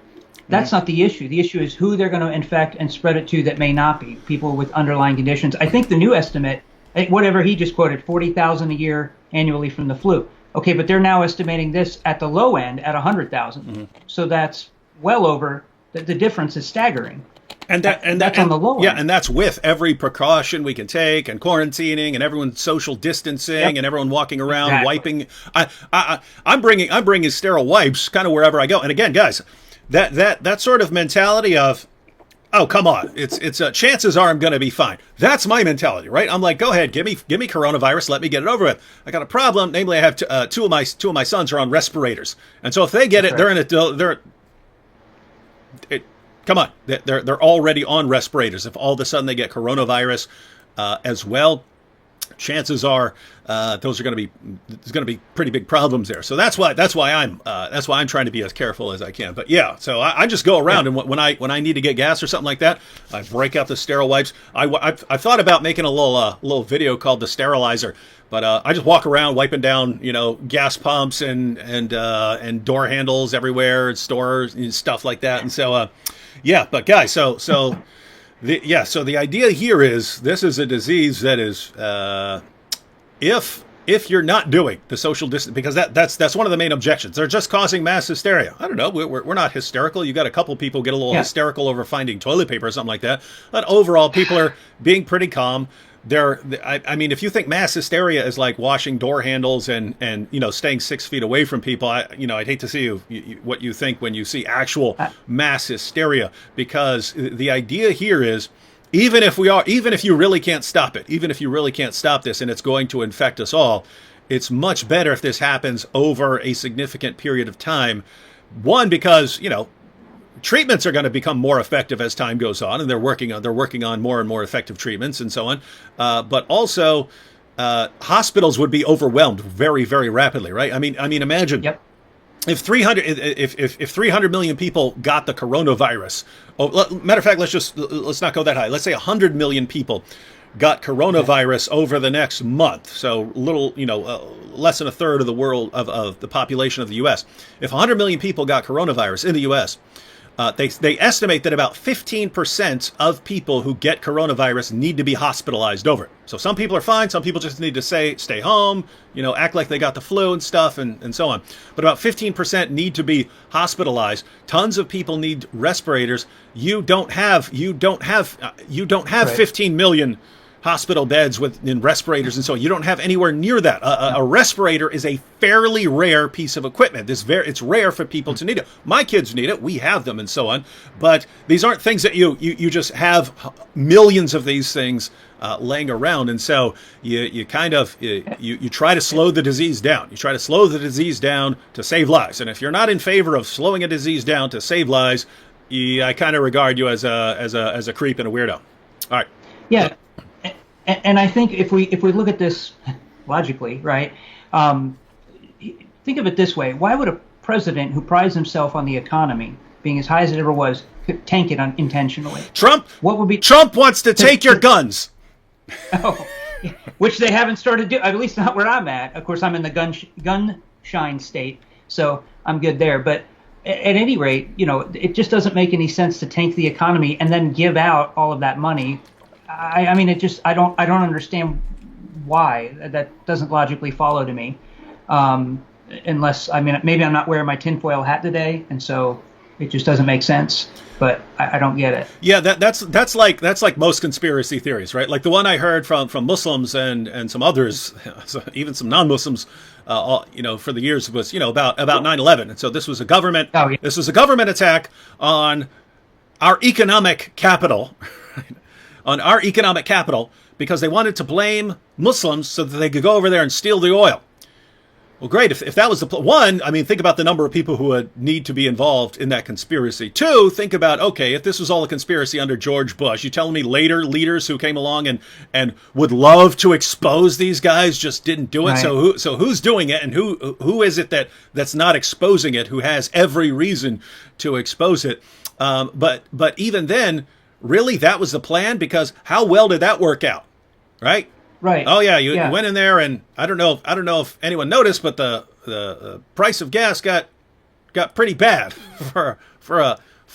That's not the issue. The issue is who they're going to infect and spread it to that may not be, people with underlying conditions. I think the new estimate, whatever he just quoted, 40,000 a year annually from the flu. Okay, but they're now estimating this at the low end at 100,000. Mm-hmm. So that's well over, the difference is staggering. And that's on the low end. Yeah, and that's with every precaution we can take, and quarantining, and everyone social distancing, and everyone walking around wiping. I'm bringing sterile wipes kind of wherever I go. And again, guys, that sort of mentality of, oh, come on, it's chances are I'm going to be fine. That's my mentality, right? I'm like, go ahead, give me coronavirus, let me get it over with. I got a problem, namely I have two of my sons are on respirators, and so if they get it, come on, they're already on respirators. If all of a sudden they get coronavirus as well, chances are there's going to be pretty big problems there. So that's why I'm trying to be as careful as I can. But yeah, so I just go around and when I need to get gas or something like that, I break out the sterile wipes. I thought about making a little video called The Sterilizer, but I just walk around wiping down gas pumps and door handles everywhere, and stores and stuff like that. And so but guys, so the idea here is this is a disease that is if you're not doing the social distance, because that's one of the main objections. They're just causing mass hysteria. I don't know. We're not hysterical. You got a couple people get a little hysterical over finding toilet paper or something like that. But overall, people are being pretty calm. I mean, if you think mass hysteria is like washing door handles and staying 6 feet away from people, I'd hate to see what you think when you see actual mass hysteria, because the idea here is, even if you really can't stop it, even if you really can't stop this and it's going to infect us all, it's much better if this happens over a significant period of time. One, because treatments are going to become more effective as time goes on, and they're working on more and more effective treatments and so on. But also, hospitals would be overwhelmed very, very rapidly, right? I mean, imagine. Yep. If 300 million people got the coronavirus, matter of fact, let's not go that high. Let's say 100 million people got coronavirus over the next month. So less than a third of the world of the population of the U.S. If 100 million people got coronavirus in the U.S., they estimate that about 15% of people who get coronavirus need to be hospitalized over it. So some people are fine. Some people just need to stay home, act like they got the flu and stuff and so on. But about 15% need to be hospitalized. Tons of people need respirators. You don't have Right. 15 million hospital beds in respirators and so on. You don't have anywhere near that. A respirator is a fairly rare piece of equipment. It's rare for people to need it. My kids need it. We have them and so on. But these aren't things that you just have millions of these things laying around. And so you try to slow the disease down. You try to slow the disease down to save lives. And if you're not in favor of slowing a disease down to save lives, I kind of regard you as a creep and a weirdo. All right. Yeah. And I think if we look at this logically, right, think of it this way: why would a president who prides himself on the economy being as high as it ever was tank it intentionally? Trump. What would be? Trump wants to take your guns. Oh, which they haven't started doing. At least not where I'm at. Of course, I'm in the gun shine state, so I'm good there. But at any rate, it just doesn't make any sense to tank the economy and then give out all of that money. I mean, I don't understand why. That doesn't logically follow to me. Unless, maybe I'm not wearing my tinfoil hat today, and so it just doesn't make sense. But I don't get it. Yeah, that's like most conspiracy theories, right? Like the one I heard from Muslims and some others, even some non-Muslims, for the years was about 9/11, and so this was a government. Oh, yeah. This was a government attack on our economic capital. On our economic capital, because they wanted to blame Muslims so that they could go over there and steal the oil. Well, great. If that was the one, think about the number of people who would need to be involved in that conspiracy. Two, think about, okay, if this was all a conspiracy under George Bush, you telling me later leaders who came along and would love to expose these guys just didn't do it. Right. So who's doing it, and who is it that's not exposing it, who has every reason to expose it? But even then, really, that was the plan? Because how well did that work out? Right? Right. Oh yeah, you went in there, and I don't know if anyone noticed, but the price of gas got pretty bad for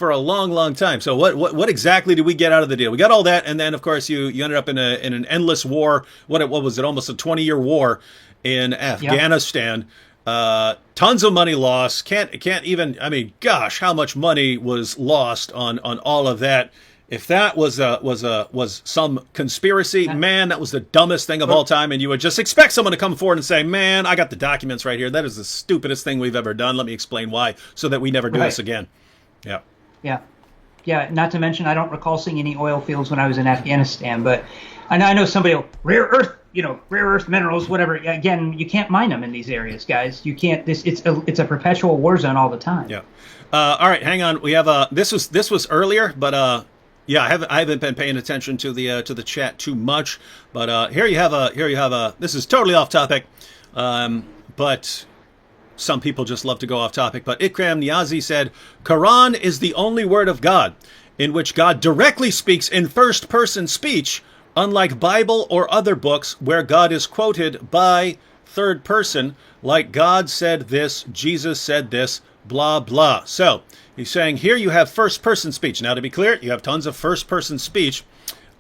a long time. So what exactly did we get out of the deal? We got all that, and then of course you ended up in an endless war. What was it? Almost a 20-year war in Afghanistan. Yep. Tons of money lost. Can't even. Gosh, how much money was lost on all of that? If that was some conspiracy, man, that was the dumbest thing of all time. And you would just expect someone to come forward and say, man, I got the documents right here. That is the stupidest thing we've ever done. Let me explain why, so that we never do this again. Yeah. Yeah. Yeah. Not to mention, I don't recall seeing any oil fields when I was in Afghanistan, but I know somebody will, rare earth minerals, whatever. Again, you can't mine them in these areas, guys. You can't. It's a perpetual war zone all the time. Yeah. All right. Hang on. We have this was earlier, but yeah, I haven't been paying attention to the chat too much, but here you have a this is totally off topic, but some people just love to go off topic. But Ikram Niazi said, Quran is the only word of God in which God directly speaks in first person speech, unlike Bible or other books where God is quoted by third person, like God said this, Jesus said this, blah blah. So he's saying here you have first-person speech. Now, to be clear, you have tons of first-person speech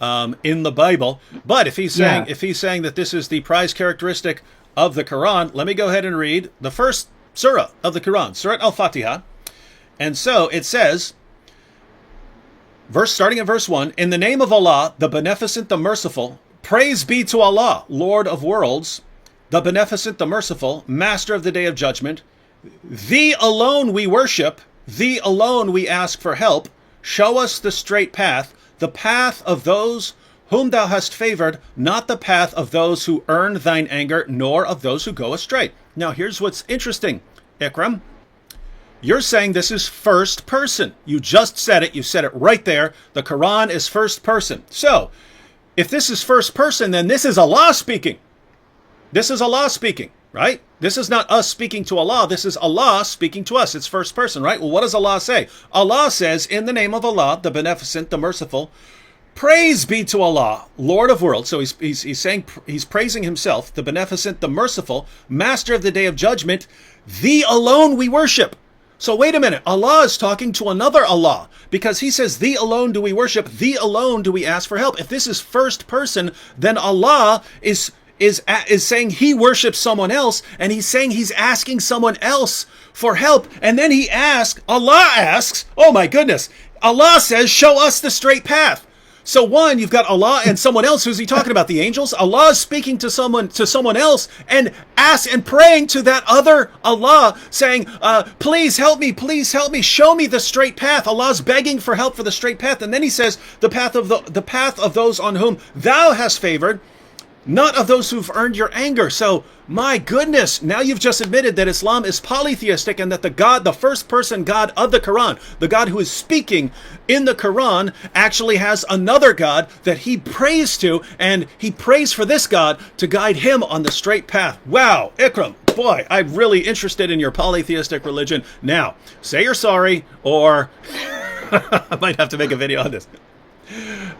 in the Bible. But if he's saying that this is the prized characteristic of the Quran, let me go ahead and read the first surah of the Quran, Surah Al-Fatiha. And so it says, starting at verse 1, in the name of Allah, the Beneficent, the Merciful, Praise be to Allah, Lord of worlds, the beneficent, the merciful, master of the day of judgment. Thee alone we worship, thee alone we ask for help. Show us the straight path, the path of those whom thou hast favored, not the path of those who earn thine anger, nor of those who go astray. Now here's what's interesting, Ikram. You're saying this is first person. You just said it. You said it right there. The Quran is first person. So, if this is first person, then this is Allah speaking. This is Allah speaking, right? This is not us speaking to Allah. This is Allah speaking to us. It's first person, right? Well, what does Allah say? Allah says, in the name of Allah, the beneficent, the merciful, praise be to Allah, Lord of worlds. So he's saying, he's praising himself, the beneficent, the merciful, master of the day of judgment. Thee alone we worship. So wait a minute, Allah is talking to another Allah, because he says, thee alone do we worship, thee alone do we ask for help. If this is first person, then Allah is saying he worships someone else, and he's saying he's asking someone else for help. And then Allah asks, oh my goodness, Allah says, show us the straight path. So one, you've got Allah and someone else. Who's he talking about? The angels? Allah is speaking to someone else and praying to that other Allah, saying, please help me, show me the straight path. Allah's begging for help for the straight path. And then he says, the path of those on whom thou hast favored, not of those who've earned your anger. So, my goodness, now you've just admitted that Islam is polytheistic and that the first person God of the Quran, the God who is speaking in the Quran, actually has another God that he prays to, and he prays for this God to guide him on the straight path. Wow, Ikram, boy, I'm really interested in your polytheistic religion. Now, say you're sorry, or I might have to make a video on this.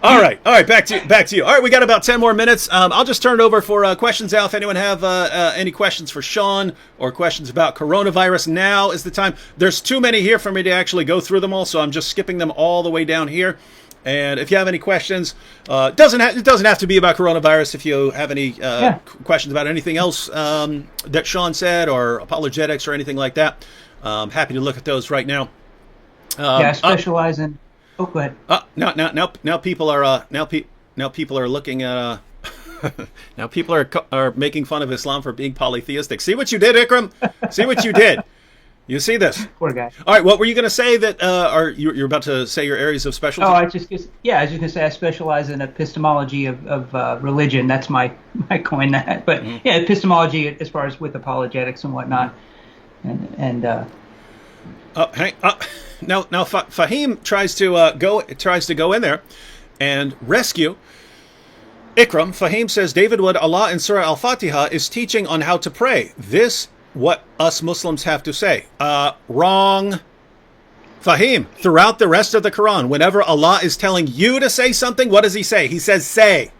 All right, back to you. All right, we got about 10 more minutes. I'll just turn it over for questions now. If anyone have any questions for Sean or questions about coronavirus, now is the time. There's too many here for me to actually go through them all, so I'm just skipping them all the way down here. And if you have any questions, it doesn't have to be about coronavirus. If you have any questions about anything else that Sean said, or apologetics or anything like that, I'm happy to look at those right now. I specialize in. Oh, go ahead. Now people are looking at now people are making fun of Islam for being polytheistic. See what you did, Ikram? See what you did? You see this? Poor guy. All right, what were you going to say that you're about to say your areas of specialty? Oh, I was just going to say I specialize in epistemology of religion. That's my coin that. But yeah, epistemology as far as with apologetics and whatnot. And Now, Fahim tries to go in there and rescue Ikram. Fahim says David Wood, Allah in Surah Al-Fatiha is teaching on how to pray. This what us Muslims have to say. Wrong. Fahim, throughout the rest of the Quran, whenever Allah is telling you to say something, what does he say? He says say.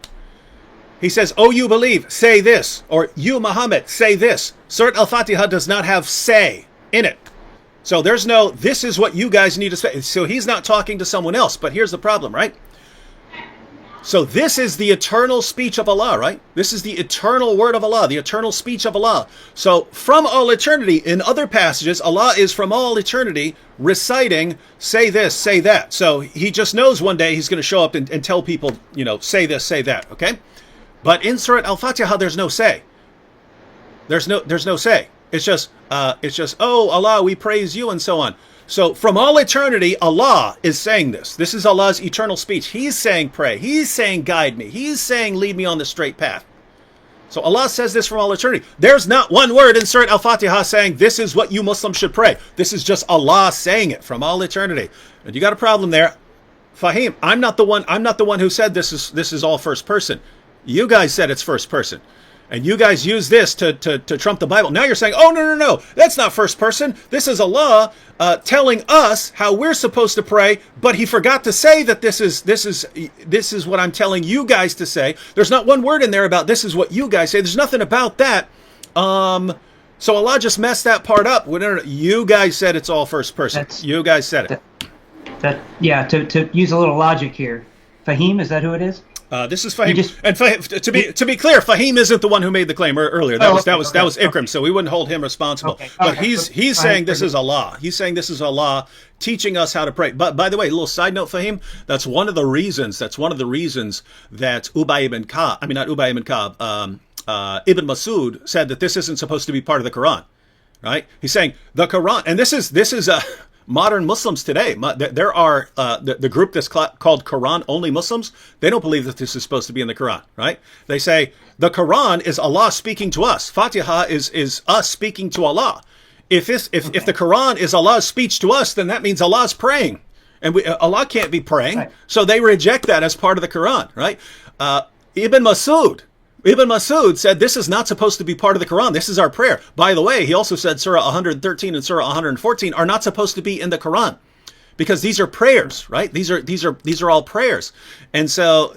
He says, oh, you believe, say this. Or you, Muhammad, say this. Surah Al-Fatiha does not have say in it. So there's no, this is what you guys need to say. So he's not talking to someone else. But here's the problem, right? So this is the eternal speech of Allah, right? This is the eternal word of Allah, the eternal speech of Allah. So from all eternity, in other passages, Allah is from all eternity reciting, say this, say that. So he just knows one day he's going to show up and tell people, say this, say that, okay? But in Surah Al-Fatiha, there's no say. There's no say. It's just, oh, Allah, we praise you, and so on. So from all eternity, Allah is saying this. This is Allah's eternal speech. He's saying pray. He's saying guide me. He's saying lead me on the straight path. So Allah says this from all eternity. There's not one word in Surah Al-Fatiha saying this is what you Muslims should pray. This is just Allah saying it from all eternity. And you got a problem there. Fahim, I'm not the one who said this is all first person. You guys said it's first person. And you guys use this to trump the Bible. Now you're saying, oh, no, that's not first person. This is Allah telling us how we're supposed to pray, but he forgot to say that this is what I'm telling you guys to say. There's not one word in there about this is what you guys say. There's nothing about that. So Allah just messed that part up. You guys said it's all first person. You guys said it. To use a little logic here. Fahim, is that who it is? This is Fahim, and to be clear, Fahim isn't the one who made the claim earlier. That was Ikram, so we wouldn't hold him responsible. But he's saying this is Allah. He's saying this is Allah teaching us how to pray. But by the way, a little side note, Fahim, that's one of the reasons that Ubay ibn Ka'b, Ibn Masud said that this isn't supposed to be part of the Quran, right? He's saying the Quran, and this is modern Muslims today. There are the group that's called Quran only Muslims. They don't believe that this is supposed to be in the Quran, right? They say the Quran is Allah speaking to us. Fatiha is us speaking to Allah. If the Quran is Allah's speech to us, then that means Allah's praying, and Allah can't be praying. Right. So they reject that as part of the Quran, right? Ibn Masud said this is not supposed to be part of the Quran. This is our prayer. By the way, he also said Surah 113 and Surah 114 are not supposed to be in the Quran because these are prayers, right? These are all prayers. And so,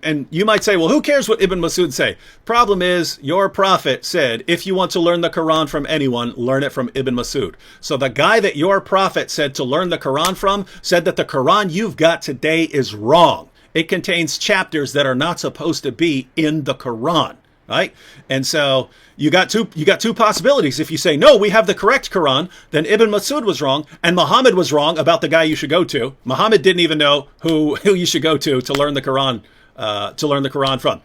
and you might say, well, who cares what Ibn Masud say? Problem is, your prophet said, if you want to learn the Quran from anyone, learn it from Ibn Masud. So the guy that your prophet said to learn the Quran from said that the Quran you've got today is wrong. It contains chapters that are not supposed to be in the Quran, right? And so you got two possibilities. If you say, no, we have the correct Quran, then Ibn Masud was wrong, and Muhammad was wrong about the guy you should go to. Muhammad didn't even know who you should go to learn the Quran from.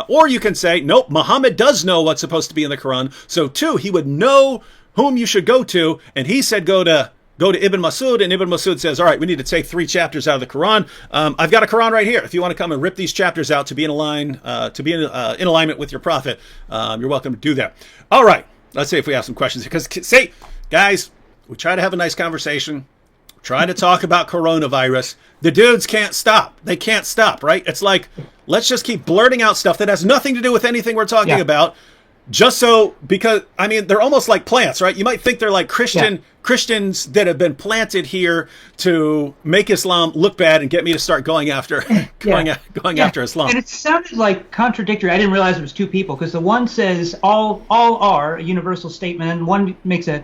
Or you can say, nope, Muhammad does know what's supposed to be in the Quran. So too, he would know whom you should go to, and he said go to Ibn Masud, and Ibn Masud says, all right, we need to take 3 chapters out of the Quran. I've got a Quran right here. If you want to come and rip these chapters out to be in alignment with your prophet, you're welcome to do that. All right, let's see if we have some questions. Because, say, guys, we try to have a nice conversation, try to talk about coronavirus. The dudes can't stop. They can't stop, right? It's like, let's just keep blurting out stuff that has nothing to do with anything we're talking about. Just so, because, I mean, they're almost like plants, right? You might think they're like Christians that have been planted here to make Islam look bad and get me to start going after after Islam. And it sounded like contradictory. I didn't realize it was 2 people, because the one says all are a universal statement, and one makes a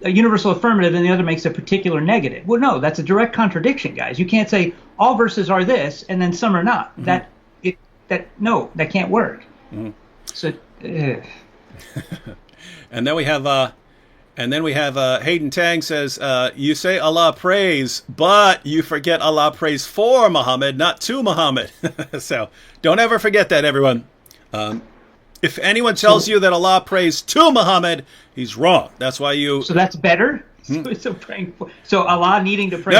universal affirmative, and the other makes a particular negative. Well, no, that's a direct contradiction, guys. You can't say all verses are this and then some are not. Mm-hmm. That can't work. Mm-hmm. So. And then we have Hayden Tang says, you say Allah prays, but you forget Allah prays for Muhammad, not to Muhammad. So don't ever forget that, everyone. If anyone tells you that Allah prays to Muhammad, he's wrong. That's why you. So that's better. So Allah needing to pray.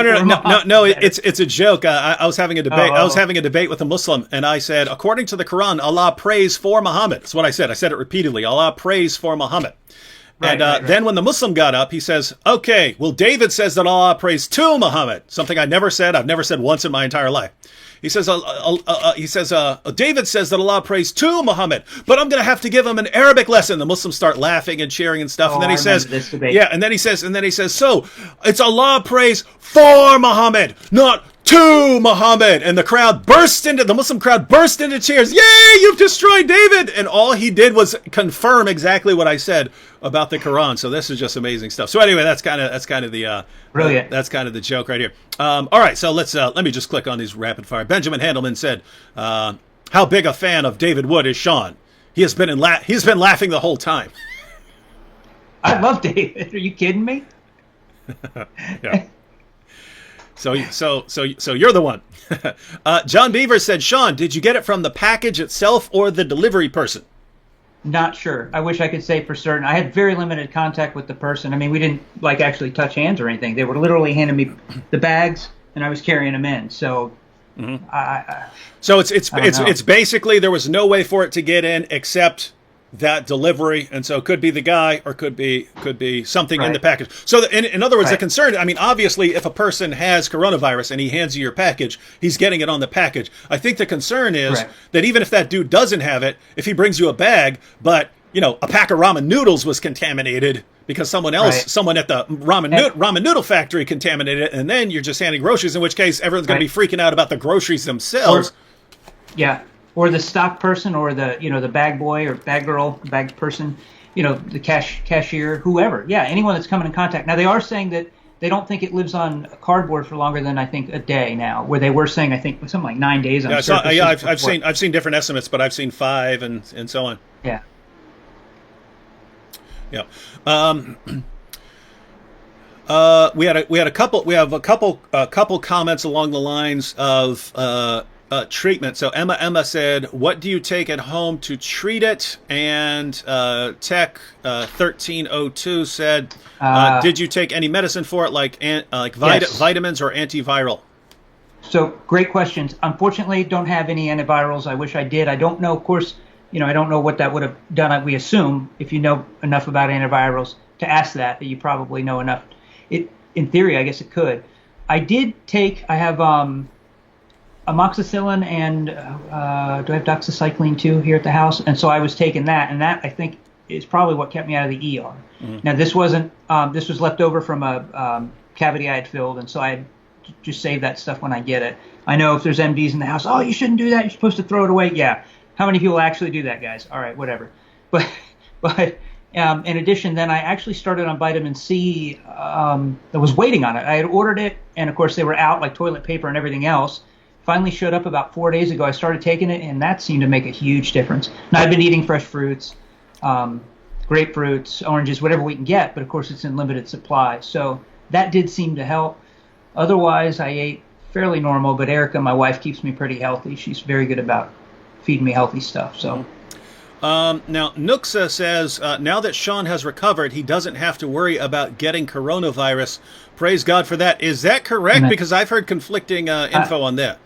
No. It's a joke. I was having a debate. I was having a debate with a Muslim, and I said, according to the Quran, Allah prays for Muhammad. That's what I said. I said it repeatedly. Allah prays for Muhammad. Right. Then when the Muslim got up, he says, okay, well, David says that Allah prays to Muhammad. Something I never said. I've never said once in my entire life. He says, David says that Allah prays to Muhammad, but I'm going to have to give him an Arabic lesson. The Muslims start laughing and cheering and stuff. And then he says, and then he says, so it's Allah prays for Muhammad, not to Muhammad. And the Muslim crowd burst into cheers. Yay, you've destroyed David. And all he did was confirm exactly what I said about the Quran. So this is just amazing stuff. So anyway, that's kind of the brilliant. That's kind of the joke right here. All right, so let me just click on these rapid fire. Benjamin Handelman said, how big a fan of David Wood is Sean? He's been laughing the whole time. I love David. Are you kidding me? Yeah. So you're the one. John Beaver said, Sean, did you get it from the package itself or the delivery person? Not sure. I wish I could say for certain. I had very limited contact with the person. I mean, we didn't actually touch hands or anything. They were literally handing me the bags, and I was carrying them in. So, so it's basically there was no way for it to get in except that delivery, and so it could be the guy or could be something in the package. So in other words, the concern, I mean, obviously if a person has coronavirus and he hands you your package, he's getting it on the package. I think the concern is that even if that dude doesn't have it, if he brings you a bag, but a pack of ramen noodles was contaminated because someone at the ramen noodle factory contaminated it, and then you're just handing groceries, in which case everyone's going to be freaking out about the groceries themselves. Or the stock person, or the bag boy or bag girl, bag person, the cashier, whoever. Yeah, anyone that's coming in contact. Now they are saying that they don't think it lives on cardboard for longer than I think a day now. Where they were saying I think something like 9 days on surfaces. I've seen different estimates, but I've seen 5 and so on. Yeah. Yeah. We have a couple comments along the lines of treatment. So Emma said, "What do you take at home to treat it?" And Tech 1302 said, "Did you take any medicine for it, like Yes. vitamins or antiviral?" So great questions. Unfortunately, don't have any antivirals. I wish I did. I don't know. Of course, I don't know what that would have done. We assume if you know enough about antivirals to ask that you probably know enough. In theory, I guess it could. I have amoxicillin and do I have doxycycline too here at the house? And so I was taking that, and that I think is probably what kept me out of the ER. Mm-hmm. Now this wasn't. This was left over from a cavity I had filled, and so I just save that stuff when I get it. I know if there's MDs in the house, oh, you shouldn't do that. You're supposed to throw it away. Yeah. How many people actually do that, guys? All right, whatever. But in addition, then I actually started on vitamin C. I was waiting on it. I had ordered it, and of course they were out like toilet paper and everything else. Finally showed up about 4 days ago. I started taking it, and that seemed to make a huge difference. Now I've been eating fresh fruits, grapefruits, oranges, whatever we can get, but of course it's in limited supply. So that did seem to help. Otherwise, I ate fairly normal, but Erica, my wife, keeps me pretty healthy. She's very good about feeding me healthy stuff. So. Now, Nuxa says, now that Sean has recovered, he doesn't have to worry about getting coronavirus. Praise God for that. Is that correct? Amen. Because I've heard conflicting info on that.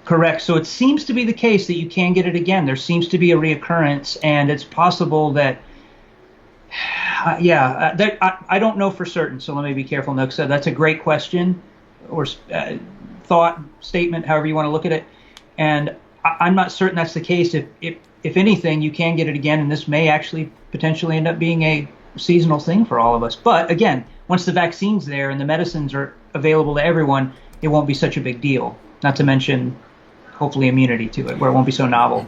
Correct. So it seems to be the case that you can get it again. There seems to be a reoccurrence, and it's possible that, I don't know for certain, so let me be careful, Nuxa. That's a great question, or thought, statement, however you want to look at it. And I'm not certain that's the case. If anything, you can get it again, and this may actually potentially end up being a seasonal thing for all of us. But again, once the vaccine's there and the medicines are available to everyone, it won't be such a big deal. Not to mention, hopefully, immunity to it, where it won't be so novel.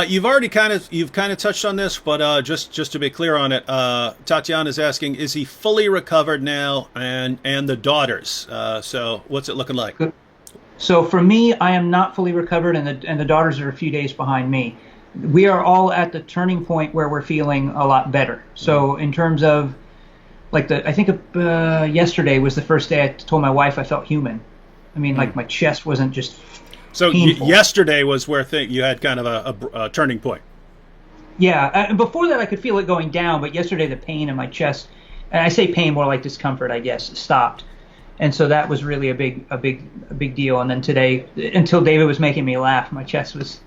You've kind of touched on this, but just to be clear on it, Tatiana's asking, is he fully recovered now, and the daughters? So what's it looking like? Good. So for me, I am not fully recovered, and the daughters are a few days behind me. We are all at the turning point where we're feeling a lot better. So in terms of, I think yesterday was the first day I told my wife I felt human. I mean, like my chest wasn't just So painful. Yesterday was where you had kind of a turning point. Yeah, and before that I could feel it going down, but yesterday the pain in my chest, and I say pain more like discomfort, I guess, stopped. And so that was really a big deal. And then today, until David was making me laugh, my chest was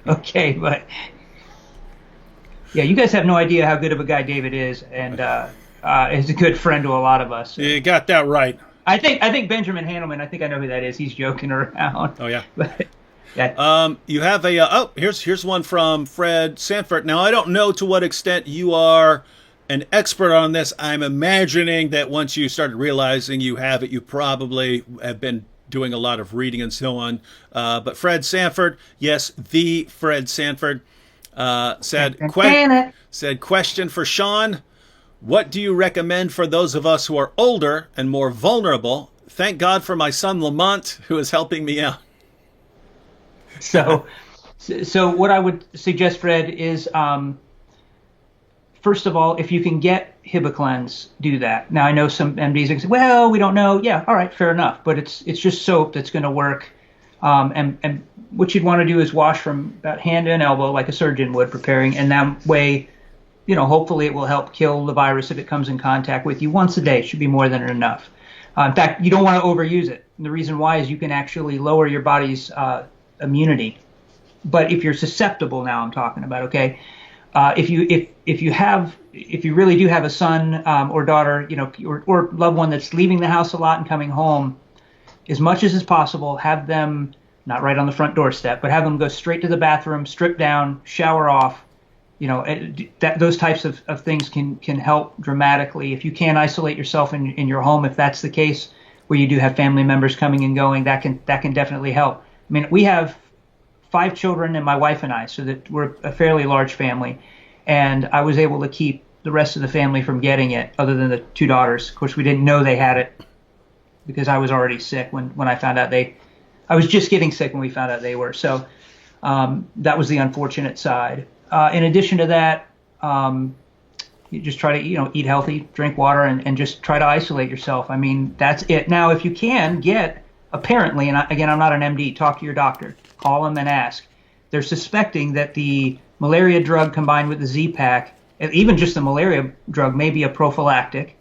okay. But yeah, you guys have no idea how good of a guy David is, and is a good friend to a lot of us. You got that right. I think Benjamin Handelman. I think I know who that is. He's joking around. Oh yeah. But, yeah. You have here's one from Fred Sanford. Now I don't know to what extent you are an expert on this. I'm imagining that once you started realizing you have it, you probably have been doing a lot of reading and so on. But Fred Sanford, yes, the Fred Sanford, said, question for Sean. What do you recommend for those of us who are older and more vulnerable? Thank God for my son Lamont, who is helping me out. So what I would suggest, Fred, is first of all, if you can get Hibiclens, do that. Now I know some MDs can say, well, we don't know. Yeah, all right, fair enough. But it's just soap that's going to work. And what you'd want to do is wash from about hand and elbow like a surgeon would preparing, and that way, hopefully it will help kill the virus if it comes in contact with you once a day. It should be more than enough. In fact, you don't want to overuse it. And the reason why is you can actually lower your body's immunity. But if you're susceptible, now I'm talking about, okay, if you really do have a son or daughter, or loved one that's leaving the house a lot and coming home, as much as is possible, have them not right on the front doorstep, but have them go straight to the bathroom, strip down, shower off. Those types of things can help dramatically. If you can't isolate yourself in your home, if that's the case, where you do have family members coming and going, that can definitely help. I mean, we have 5 children and my wife and I, so that we're a fairly large family. And I was able to keep the rest of the family from getting it, other than the two daughters. Of course, we didn't know they had it because I was already sick when I found out I was just getting sick when we found out they were. So that was the unfortunate side. In addition to that, you just try to, eat healthy, drink water, and just try to isolate yourself. I mean, that's it. Now, if you can apparently, and again, I'm not an MD, talk to your doctor. Call them and ask. They're suspecting that the malaria drug combined with the Z-Pack, even just the malaria drug, may be a prophylactic.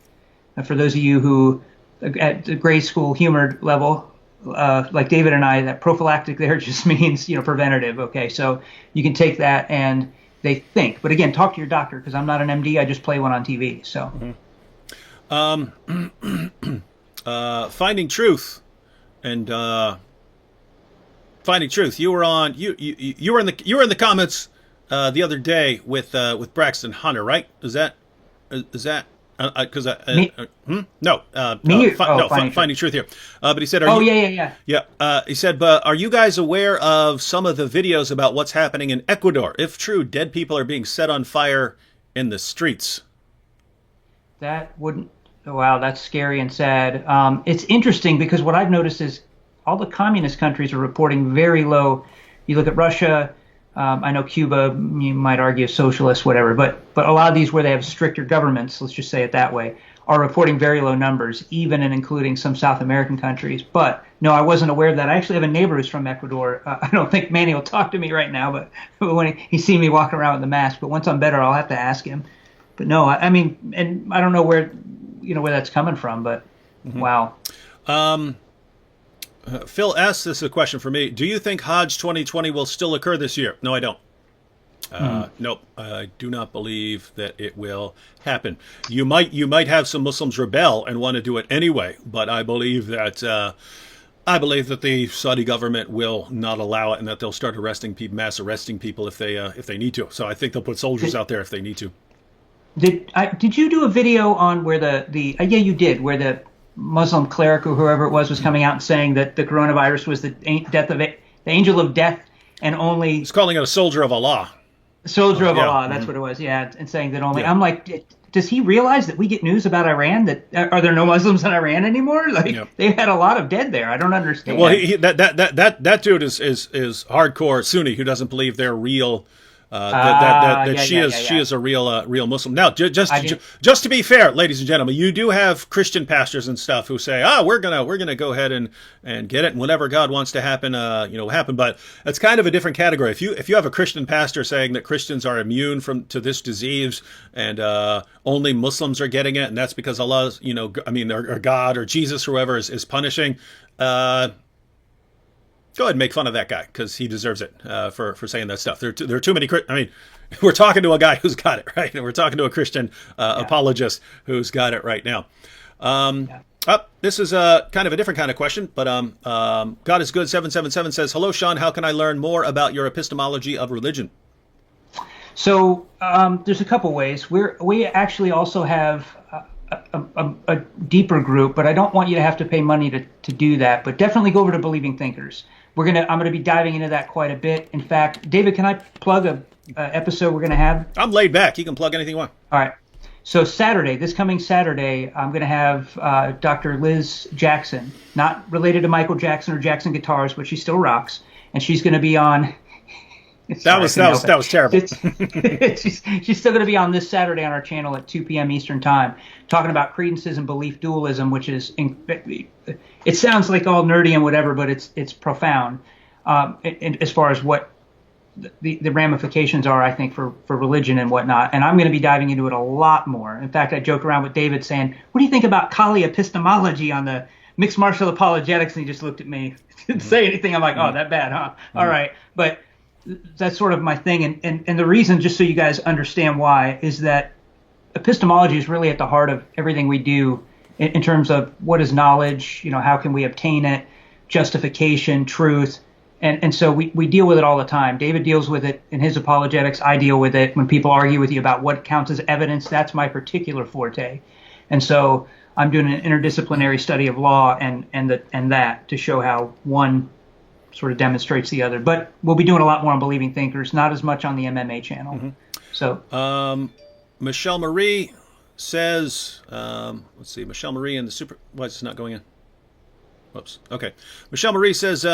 And for those of you who, at the grade school humor level, like David and I, that prophylactic there just means, preventative. Okay, so you can take that and they think. But again, talk to your doctor, because I'm not an MD. I just play one on TV. So, Finding Truth, and Finding Truth. You were on. You were in the comments the other day with Braxton Hunter, right? Is that? Because no, Finding Truth here. But he said, yeah. He said, but are you guys aware of some of the videos about what's happening in Ecuador? If true, dead people are being set on fire in the streets. That wouldn't. Wow, that's scary and sad. It's interesting because what I've noticed is all the communist countries are reporting very low. You look at Russia. I know Cuba, you might argue socialist, whatever, but a lot of these where they have stricter governments, let's just say it that way, are reporting very low numbers, even and including some South American countries. But no, I wasn't aware of that. I actually have a neighbor who's from Ecuador. I don't think Manny will talk to me right now, but when he's seen me walking around with the mask, but once I'm better, I'll have to ask him. But no, I mean, and I don't know where that's coming from, but wow. Phil S., this is a question for me. Do you think Hajj 2020 will still occur this year? No, I don't. Nope, I do not believe that it will happen. You might have some Muslims rebel and want to do it anyway, but I believe that the Saudi government will not allow it, and that they'll start mass arresting people if they need to. So I think they'll put soldiers out there if they need to. Did you do a video on where you did, where the Muslim cleric or whoever it was coming out and saying that the coronavirus was the angel of death, and only he's calling it a soldier of Allah. Soldier of Allah, that's what it was. Yeah, and saying that only. Yeah. I'm like, does he realize that we get news about Iran? That are there no Muslims in Iran anymore? Like they've had a lot of dead there. I don't understand. Well, that dude is hardcore Sunni who doesn't believe they're real. She is a real Muslim. Now, just to be fair, ladies and gentlemen, you do have Christian pastors and stuff who say, we're gonna go ahead and get it, and whatever God wants to happen, happen. But it's kind of a different category. If you have a Christian pastor saying that Christians are immune to this disease and only Muslims are getting it, and that's because Allah's, or God or Jesus or whoever is punishing. Go ahead and make fun of that guy, because he deserves it for saying that stuff. There are too many. We're talking to a guy who's got it right, and we're talking to a Christian apologist who's got it right now. This is kind of a different kind of question, but God is Good 777 says, "Hello, Sean. How can I learn more about your epistemology of religion?" So there's a couple ways. We actually also have a deeper group, but I don't want you to have to pay money to do that. But definitely go over to Believing Thinkers. I'm gonna be diving into that quite a bit. In fact, David, can I plug a episode we're gonna have? I'm laid back. You can plug anything you want. All right. So this coming Saturday, I'm gonna have Dr. Liz Jackson, not related to Michael Jackson or Jackson Guitars, but she still rocks, and she's gonna be on. That was terrible. She's still going to be on this Saturday on our channel at 2 p.m. Eastern Time, talking about credences and belief dualism, which is it sounds like all nerdy and whatever, but it's profound as far as what the ramifications are, I think, for religion and whatnot. And I'm going to be diving into it a lot more. In fact, I joke around with David saying, "What do you think about Kali epistemology on the mixed martial apologetics?" And he just looked at me, didn't say anything. I'm like, "Oh, that bad, huh?" All right, but that's sort of my thing, and the reason, just so you guys understand why, is that epistemology is really at the heart of everything we do in terms of what is knowledge, how can we obtain it, justification, truth, and so we deal with it all the time. David deals with it in his apologetics. I deal with it when people argue with you about what counts as evidence. That's my particular forte, and so I'm doing an interdisciplinary study of law and that to show how one sort of demonstrates the other. But we'll be doing a lot more on Believing Thinkers, not as much on the MMA channel. So Michelle Marie says, let's see, Michelle Marie in the super. Why is this not going in? Whoops. Okay. Michelle Marie says,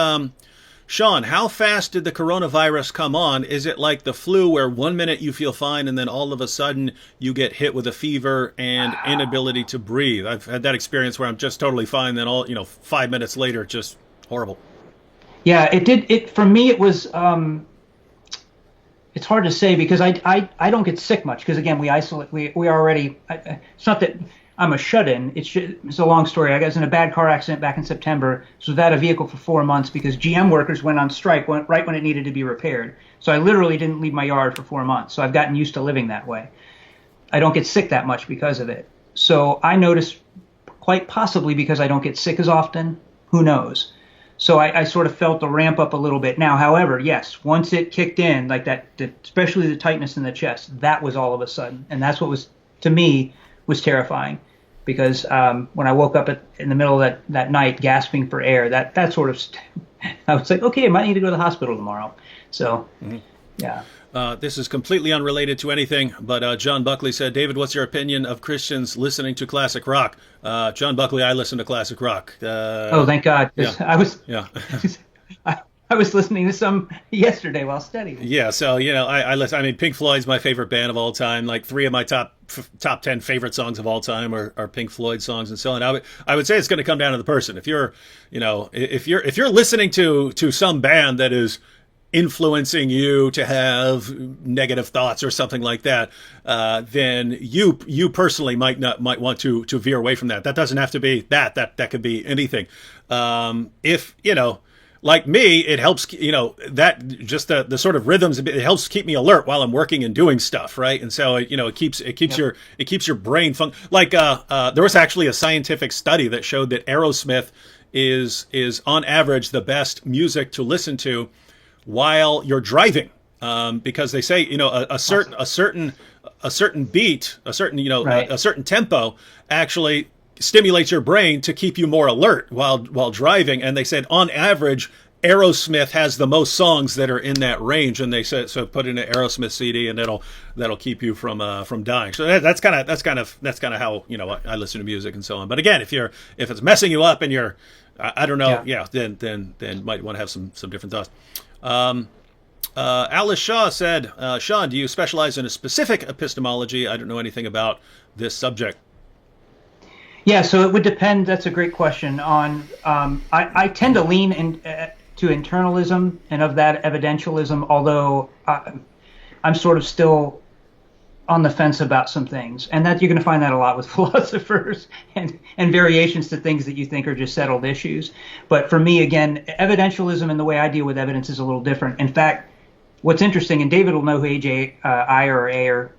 Sean, how fast did the coronavirus come on? Is it like the flu where 1 minute you feel fine and then all of a sudden you get hit with a fever and inability to breathe? I've had that experience where I'm just totally fine, then 5 minutes later, just horrible. Yeah, it did. For me, it was. It's hard to say because I don't get sick much because again we isolate. We already. It's not that I'm a shut-in. It's a long story. I was in a bad car accident back in September. So without a vehicle for 4 months because GM workers went on strike right when it needed to be repaired. So I literally didn't leave my yard for 4 months. So I've gotten used to living that way. I don't get sick that much because of it. So I noticed, quite possibly because I don't get sick as often. Who knows? So I sort of felt the ramp up a little bit. Now, however, yes, once it kicked in, like that, especially the tightness in the chest, that was all of a sudden. And that's what was, to me, was terrifying. Because when I woke up in the middle of that night gasping for air, that sort of, I was like, okay, I might need to go to the hospital tomorrow. So, yeah. This is completely unrelated to anything, but John Buckley said, David, what's your opinion of Christians listening to classic rock? John Buckley, I listen to classic rock. Oh, thank God. Yeah. I was listening to some yesterday while studying. Yeah, so, I listen. I mean, Pink Floyd's my favorite band of all time. Like 3 of my top 10 favorite songs of all time are Pink Floyd songs and so on. I would say it's going to come down to the person. If you're listening to some band that is influencing you to have negative thoughts or something like that, then you personally might want to veer away from that. That doesn't have to be that could be anything. If like me, it helps, that just the sort of rhythms, it helps keep me alert while I'm working and doing stuff, right? And so, it keeps your brain like, there was actually a scientific study that showed that Aerosmith is on average the best music to listen to while you're driving, because they say, a certain beat, a certain tempo actually stimulates your brain to keep you more alert while driving. And they said on average, Aerosmith has the most songs that are in that range. And they said, so put in an Aerosmith CD and that'll keep you from dying. So that's kind of how, I listen to music and so on. But again, if it's messing you up and you're, I don't know. Yeah. Then might want to have some different thoughts. Alice Shaw said, Sean, do you specialize in a specific epistemology? I don't know anything about this subject. Yeah, so it would depend. That's a great question. On I tend to lean to internalism and of that evidentialism, although I'm sort of still on the fence about some things. And that you're going to find that a lot with philosophers and variations to things that you think are just settled issues. But for me, again, evidentialism and the way I deal with evidence is a little different. In fact, what's interesting, and David will know who A.J. Ayer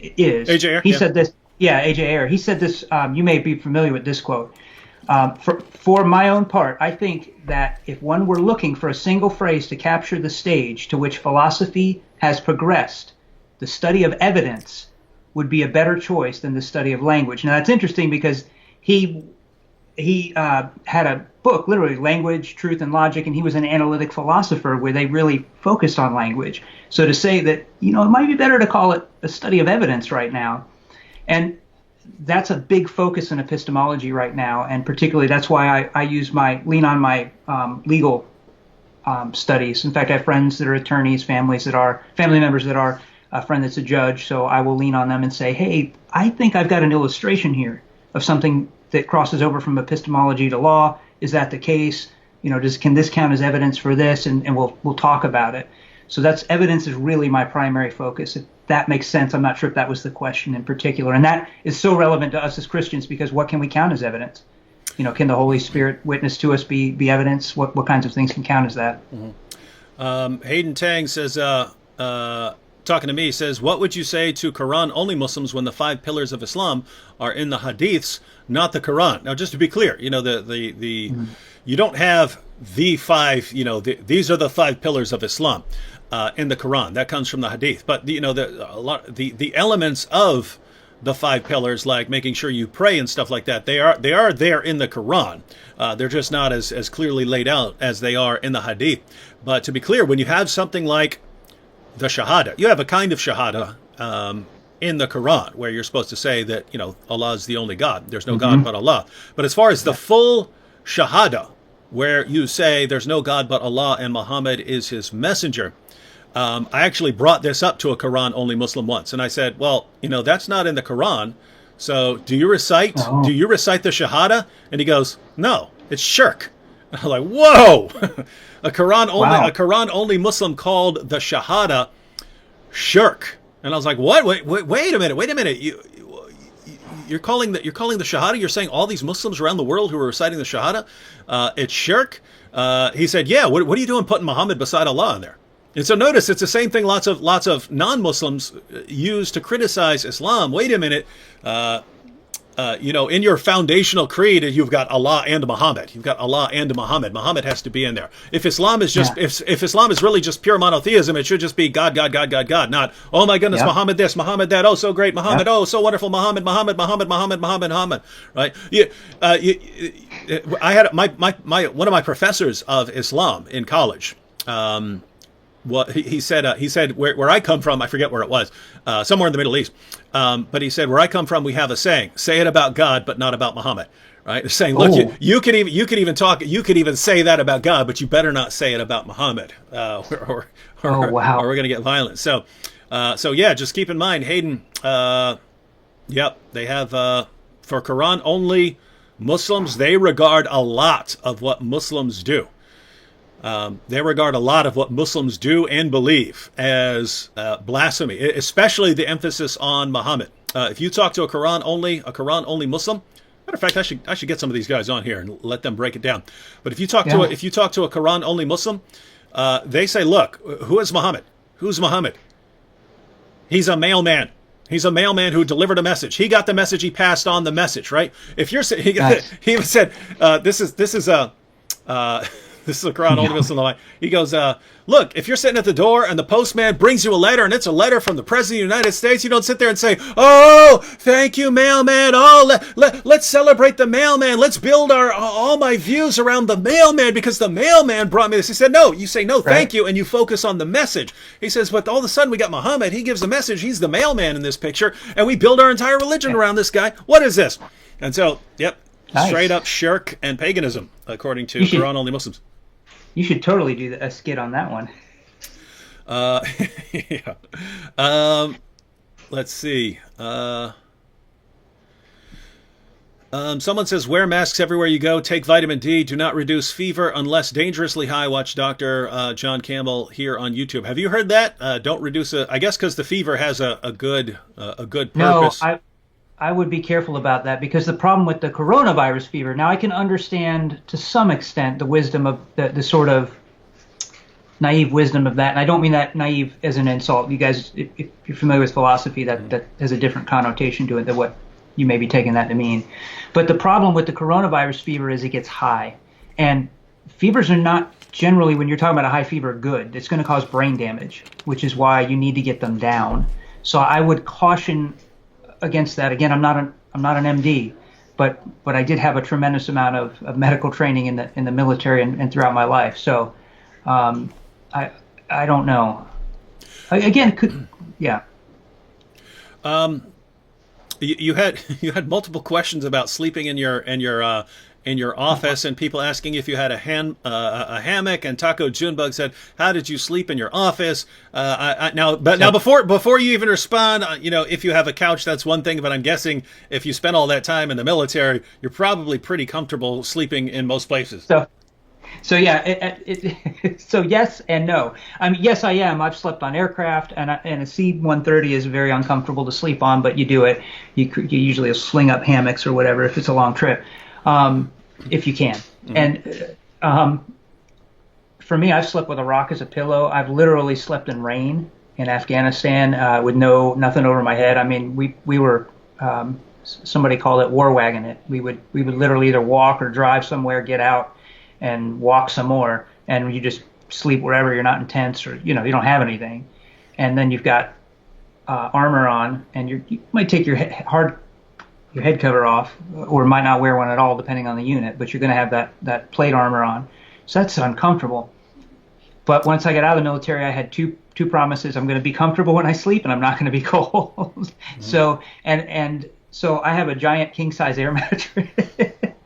is. A.J. Ayer? He said this. Yeah, A.J. Ayer. He said this, you may be familiar with this quote. For my own part, I think that if one were looking for a single phrase to capture the stage to which philosophy has progressed, the study of evidence would be a better choice than the study of language. Now, that's interesting because he had a book, literally Language, Truth, and Logic, and he was an analytic philosopher where they really focused on language. So to say that, it might be better to call it a study of evidence right now. And that's a big focus in epistemology right now, and particularly that's why I lean on my legal studies. In fact, I have friends that are attorneys, family members that are a friend that's a judge, so I will lean on them and say, hey, I think I've got an illustration here of something that crosses over from epistemology to law. Is that the case? Can this count as evidence for this? And we'll talk about it. So evidence is really my primary focus. If that makes sense. I'm not sure if that was the question in particular. And that is so relevant to us as Christians because what can we count as evidence? Can the Holy Spirit witness to us be evidence? What kinds of things can count as that? Mm-hmm. Hayden Tang says, talking to me, says, what would you say to Quran-only Muslims when the 5 pillars of Islam are in the Hadiths, not the Quran? Now, just to be clear, mm-hmm. You don't have the 5, these are the 5 pillars of Islam in the Quran. That comes from the Hadith. But, the elements of the 5 pillars, like making sure you pray and stuff like that, they are there in the Quran. They're just not as clearly laid out as they are in the Hadith. But to be clear, when you have something like the Shahada, you have a kind of Shahada in the Quran, where you're supposed to say that, Allah is the only God. There's no God but Allah. But as far as the full Shahada, where you say there's no God but Allah and Muhammad is his messenger, I actually brought this up to a Quran-only Muslim once. And I said, well, that's not in the Quran. So do you recite the Shahada? And he goes, no, it's shirk. And I'm like, whoa! a Quran-only Muslim called the Shahada shirk. And I was like, what? Wait a minute. You're calling the Shahada? You're saying all these Muslims around the world who are reciting the Shahada, it's shirk? He said, yeah. What are you doing putting Muhammad beside Allah in there? And so notice it's the same thing lots of non-Muslims use to criticize Islam. Wait a minute. In your foundational creed, you've got Allah and Muhammad. You've got Allah and Muhammad. Muhammad has to be in there. If Islam is just, if Islam is really just pure monotheism, it should just be God, God, God, God, God. Not, oh my goodness, Muhammad this, Muhammad that. Oh, so great, Muhammad. Oh, so wonderful, Muhammad. Right? I had one of my professors of Islam in college. He said where I come from, I forget where it was, somewhere in the Middle East. But he said, where I come from, we have a saying: say it about God, but not about Muhammad. Right? They're saying, look, you could even say that about God, but you better not say it about Muhammad, or we're going to get violent. So yeah, just keep in mind, Hayden. They have for Quran only Muslims. They regard a lot of what Muslims do. They regard a lot of what Muslims do and believe as blasphemy, especially the emphasis on Muhammad. If you talk to a Quran only Muslim, matter of fact, I should get some of these guys on here and let them break it down. But if you talk to a Quran only Muslim, they say, look, who is Muhammad? Who's Muhammad? He's a mailman. He's a mailman who delivered a message. He got the message. He passed on the message. Right? If you're he even said this is a Quran only Muslim. He goes, look, if you're sitting at the door and the postman brings you a letter and it's a letter from the President of the United States, you don't sit there and say, oh, thank you, mailman. Oh, let's celebrate the mailman. Let's build all my views around the mailman because the mailman brought me this. He said, no, you say, no, thank you, and you focus on the message. He says, but all of a sudden we got Muhammad. He gives a message. He's the mailman in this picture, and we build our entire religion around this guy. What is this? And so, straight up shirk and paganism, according to Quran only Muslims. You should totally do a skit on that one. Let's see. Someone says, wear masks everywhere you go. Take vitamin D. Do not reduce fever unless dangerously high. Watch Dr. John Campbell here on YouTube. Have you heard that? Don't reduce I guess because the fever has a good purpose. No, I would be careful about that because the problem with the coronavirus fever, now I can understand to some extent the wisdom of the sort of naive wisdom of that. And I don't mean that naive as an insult. You guys, if you're familiar with philosophy, that has a different connotation to it than what you may be taking that to mean. But the problem with the coronavirus fever is it gets high. And fevers are not generally, when you're talking about a high fever, good. It's going to cause brain damage, which is why you need to get them down. So I would caution against that. Again, I'm not an MD, but I did have a tremendous amount of medical training in the military and throughout my life. So I don't know. Again, You had multiple questions about sleeping in your office, and people asking if you had a hammock. And Taco Junebug said, "How did you sleep in your office?" Now before you even respond, if you have a couch, that's one thing. But I'm guessing if you spent all that time in the military, you're probably pretty comfortable sleeping in most places. So yes and no. I mean, yes, I am. I've slept on aircraft, and a C-130 is very uncomfortable to sleep on, but you do it. You usually sling up hammocks or whatever if it's a long trip. If you can. Mm-hmm. And for me, I've slept with a rock as a pillow. I've literally slept in rain in Afghanistan with nothing over my head. I mean, we were somebody called it war wagon it. We would literally either walk or drive somewhere, get out, and walk some more, and you just sleep wherever. You're not in tents or you don't have anything, and then you've got armor on, and you might take your head cover off, or might not wear one at all, depending on the unit, but you're going to have that plate armor on. So that's uncomfortable. But once I got out of the military, I had two promises. I'm going to be comfortable when I sleep, and I'm not going to be cold. Mm-hmm. So I have a giant king size air mattress.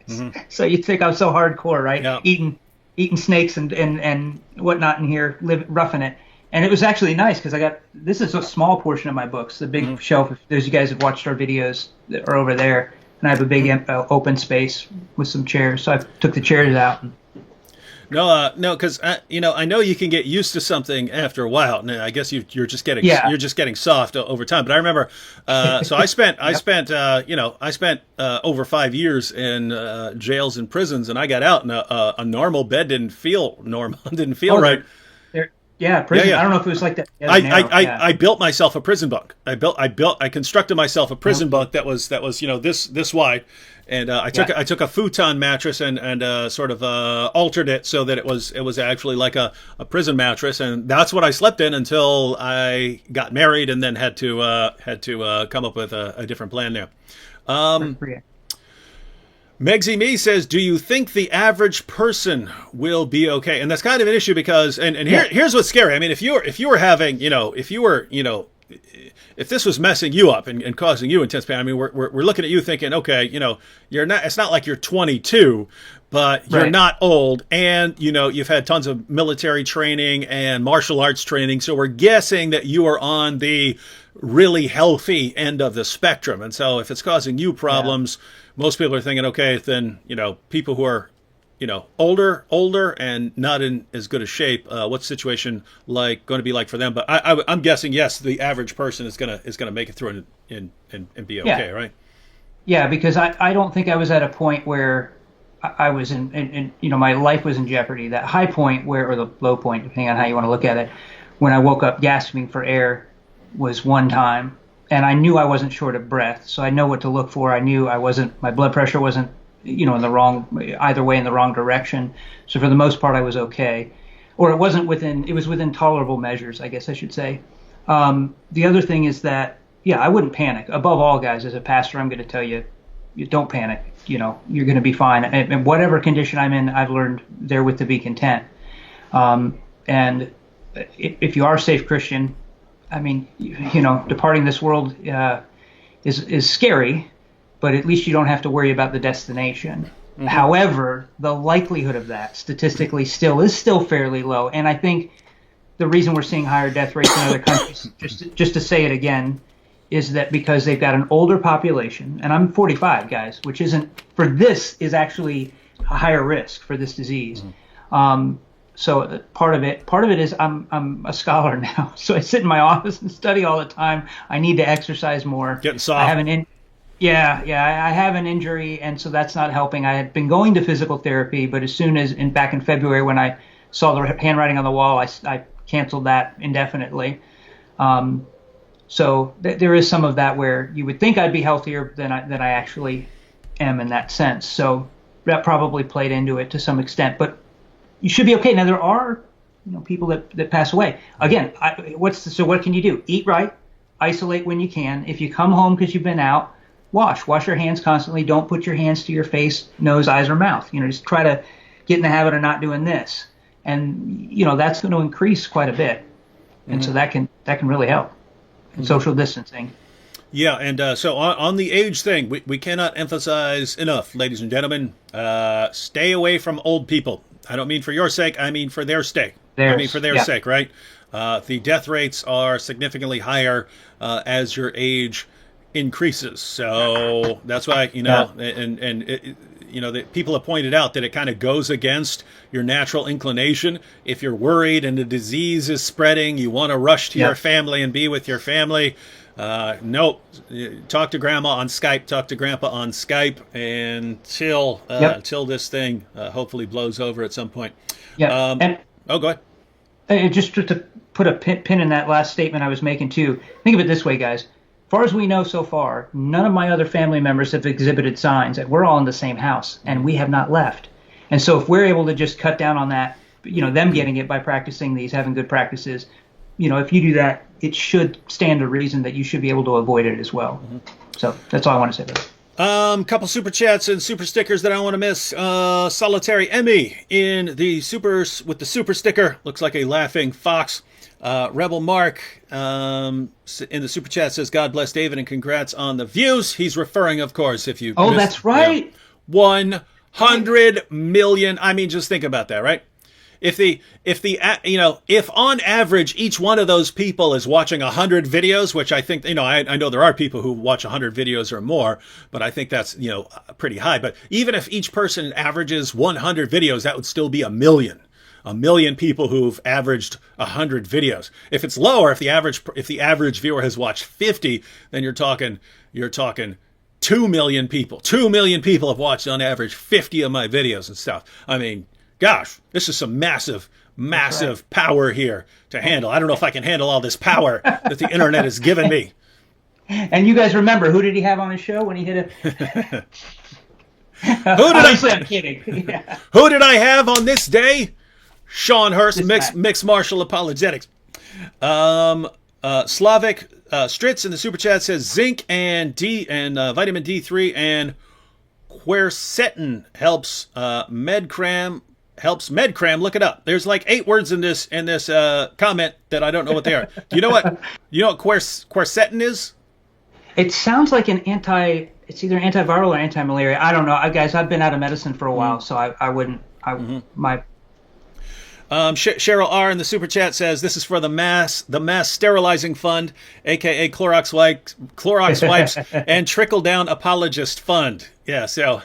Mm-hmm. So you think I'm so hardcore, right? Yeah. Eating snakes and whatnot in here, roughing it. And it was actually nice because this is a small portion of my books. The big shelf, if those of you guys have watched our videos, that are over there. And I have a big open space with some chairs. So I took the chairs out. No, because I know you can get used to something after a while. And I guess you're just getting soft over time. But I remember, so I spent over 5 years in jails and prisons, and I got out, and a normal bed didn't feel normal, right. Prison. Yeah. I don't know if it was like that. I built myself a prison bunk. I constructed myself a prison bunk that was this wide, and I took a futon mattress and sort of altered it so that it was actually like a prison mattress, and that's what I slept in until I got married and then had to come up with a different plan there. Megsy Me says, do you think the average person will be okay? And that's kind of an issue because, here's what's scary. I mean, if this was messing you up and causing you intense pain, I mean, we're looking at you thinking, okay, it's not like you're 22, but you're not old, and you've had tons of military training and martial arts training, so we're guessing that you are on the really healthy end of the spectrum. And so if it's causing you problems, most people are thinking, okay, then, people who are, older and not in as good a shape, what's the situation going to be like for them? But I'm guessing, yes, the average person is gonna make it through and be okay, right? Yeah, because I don't think I was at a point where I was in my life was in jeopardy. That high point or the low point, depending on how you want to look at it, when I woke up gasping for air was one time. And I knew I wasn't short of breath, so I know what to look for. I knew my blood pressure wasn't, in the wrong, either way in the wrong direction. So for the most part, I was okay. Or it was within tolerable measures, I guess I should say. The other thing is that, I wouldn't panic. Above all, guys, as a pastor, I'm going to tell you, don't panic. You're going to be fine. And whatever condition I'm in, I've learned therewith to be content. And if you are a safe Christian, I mean, departing this world is scary, but at least you don't have to worry about the destination. Mm-hmm. However, the likelihood of that statistically is still fairly low. And I think the reason we're seeing higher death rates in other countries, just to say it again, is that because they've got an older population, and I'm 45, guys, which is actually a higher risk for this disease. Mm-hmm. So part of it is I'm a scholar now, so I sit in my office and study all the time. I need to exercise more. Getting soft. I have I have an injury, and so that's not helping. I had been going to physical therapy, but as soon as back in February when I saw the handwriting on the wall, I canceled that indefinitely. So there is some of that where you would think I'd be healthier than I actually am in that sense. So that probably played into it to some extent, but you should be okay. Now there are, people that pass away. Again, so what can you do? Eat right, isolate when you can. If you come home because you've been out, wash your hands constantly. Don't put your hands to your face, nose, eyes, or mouth. Just try to get in the habit of not doing this, and that's going to increase quite a bit, and so that can really help. And social distancing. Yeah, and so on the age thing, we cannot emphasize enough, ladies and gentlemen, stay away from old people. I don't mean for your sake, I mean for their sake. For their sake, right? The death rates are significantly higher as your age increases. So that's why, the people have pointed out that it kind of goes against your natural inclination. If you're worried and the disease is spreading, you want to rush to your family and be with your family. Nope. Talk to grandma on Skype, talk to grandpa on Skype until this thing hopefully blows over at some point. Yeah. Go ahead. Just to put a pin in that last statement I was making too, think of it this way, guys. As far as we know so far, none of my other family members have exhibited signs. We're all in the same house, and we have not left. And so if we're able to just cut down on that, them getting it by practicing these, having good practices, if you do that, it should stand to reason that you should be able to avoid it as well. Mm-hmm. So that's all I want to say about it. Couple super chats and super stickers that I don't want to miss. Solitary Emmy in the supers with the super sticker. Looks like a laughing fox. Rebel Mark in the super chat says, God bless David and congrats on the views.'s referring, of course, if you missed, that's right. 100 million. I mean, just think about that, right? If on average each one of those people is watching 100 videos, which I think, I know there are people who watch 100 videos or more, but I think that's, pretty high. But even if each person averages 100 videos, that would still be a million people who've averaged 100 videos. If it's lower, if the average viewer has watched 50, then you're talking 2 million people. 2 million people have watched on average 50 of my videos and stuff. I mean, gosh, this is some massive power here to handle. I don't know if I can handle all this power that the internet has given me. And you guys remember, who did he have on his show when he hit a... I'm kidding. Yeah. Who did I have on this day? Sean Hurst, mixed martial apologetics. Slavic Stritz in the super chat says zinc and vitamin D3 and quercetin helps medcram. Look it up. There's like 8 words in this comment that I don't know what they are. Do you know what quercetin is? It sounds like it's either antiviral or anti-malaria. I don't know. Guys, I've been out of medicine for a while, so I wouldn't. Cheryl R in the super chat says this is for the mass sterilizing fund, aka Clorox wipes, and trickle down apologist fund. Yeah, so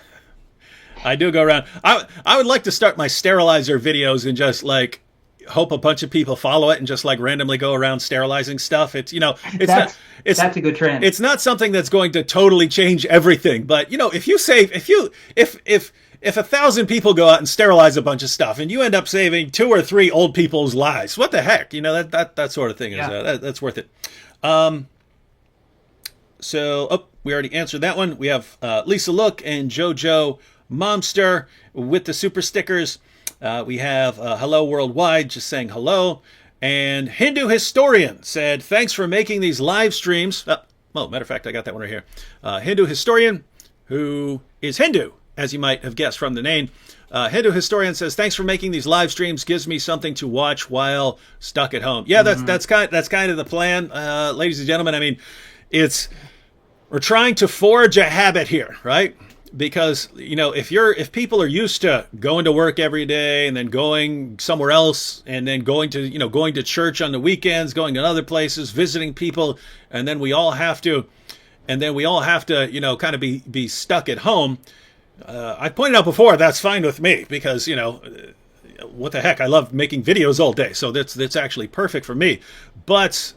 I do go around. I would like to start my sterilizer videos and just like hope a bunch of people follow it and just like randomly go around sterilizing stuff. That's a good trend. It's not something that's going to totally change everything, but if 1,000 people go out and sterilize a bunch of stuff and you end up saving 2 or 3 old people's lives, what the heck? That sort of thing that's worth it. We already answered that one. We have Lisa Look and JoJo Momster with the super stickers. We have Hello Worldwide just saying hello. And Hindu Historian said, thanks for making these live streams. Matter of fact, I got that one right here. Hindu Historian, who is Hindu, as you might have guessed from the name. Hindu Historian says, thanks for making these live streams. Gives me something to watch while stuck at home. Yeah, that's kind of the plan, ladies and gentlemen. I mean, we're trying to forge a habit here, right? Because, if people are used to going to work every day and then going somewhere else and then going to church on the weekends, going to other places, visiting people, and then we all have to, kind of be stuck at home. I pointed out before, that's fine with me because, what the heck? I love making videos all day. So that's actually perfect for me. But,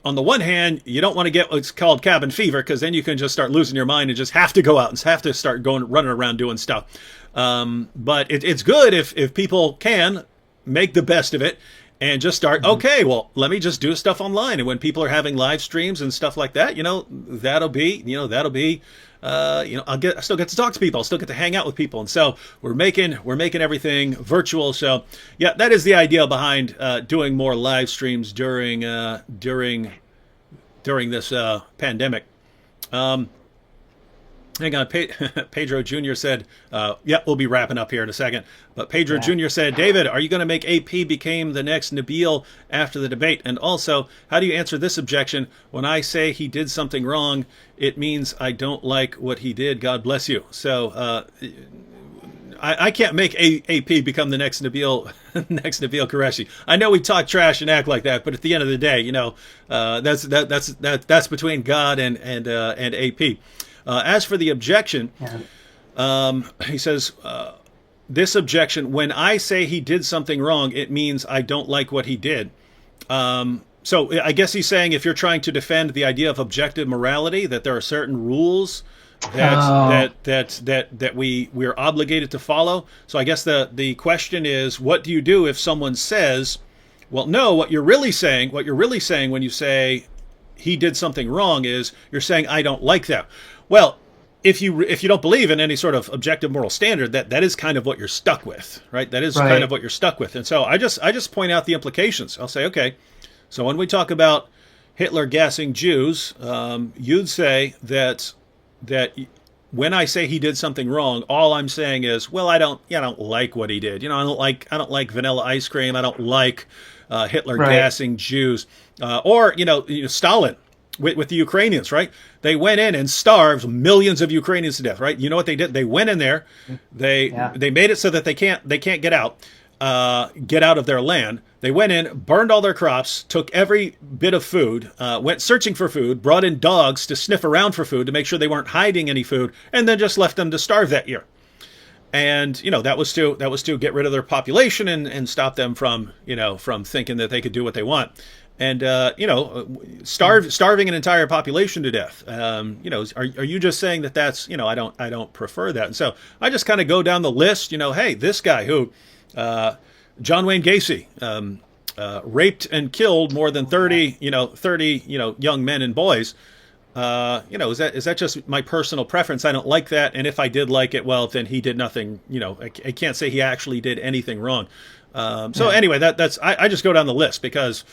on the one hand, you don't want to get what's called cabin fever because then you can just start losing your mind and just have to go out and have to start running around doing stuff. But it's good if people can make the best of it and just start, okay, well, let me just do stuff online. And when people are having live streams and stuff like that, that'll be, I still get to talk to people. I'll still get to hang out with people. And so we're making everything virtual. So yeah, that is the idea behind doing more live streams during this pandemic. Hang on, Pedro Jr. said, we'll be wrapping up here in a second. But Pedro Jr. said, David, are you going to make AP become the next Nabil after the debate? And also, how do you answer this objection? When I say he did something wrong, it means I don't like what he did. God bless you. So I can't make AP become the next Nabil Qureshi. I know we talk trash and act like that, but at the end of the day, that's between God and AP. As for the objection, he says, this objection, when I say he did something wrong, it means I don't like what he did. So I guess he's saying if you're trying to defend the idea of objective morality, that there are certain rules that we're obligated to follow. So I guess the question is, what do you do if someone says, well, no, what you're really saying when you say he did something wrong is you're saying I don't like that. Well, if you don't believe in any sort of objective moral standard, that is kind of what you're stuck with, right? That is kind of what you're stuck with. And so I just point out the implications. I'll say, okay, so when we talk about, Hitler gassing Jews, you'd say that when I say he did something wrong, all I'm saying is, well, I don't like what he did. I don't like vanilla ice cream. I don't like Hitler gassing Jews, or Stalin with the Ukrainians, right? They went in and starved millions of Ukrainians to death, right? You know what they did? They went in there, they made it so that they can't get out of their land. They went in, burned all their crops, took every bit of food, went searching for food, brought in dogs to sniff around for food to make sure they weren't hiding any food, and then just left them to starve that year. And that was to get rid of their population and stop them from thinking that they could do what they want. And starving an entire population to death. Are you just saying that that's I don't prefer that? And so I just kind of go down the list. Hey, this guy who John Wayne Gacy raped and killed more than 30 young men and boys. Is that just my personal preference? I don't like that, and if I did like it, well, then he did nothing. I can't say he actually did anything wrong. Anyway, that's I just go down the list because.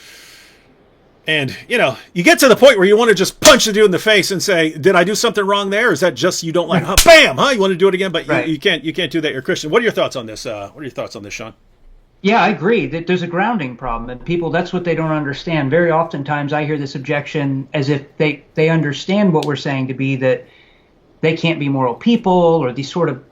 And, you get to the point where you want to just punch the dude in the face and say, did I do something wrong there? Or is that just you don't like, bam, you want to do it again? But you can't do that. You're Christian. What are your thoughts on this? Sean? Yeah, I agree that there's a grounding problem. And people, that's what they don't understand. Very oftentimes I hear this objection as if they understand what we're saying to be that they can't be moral people or these sort of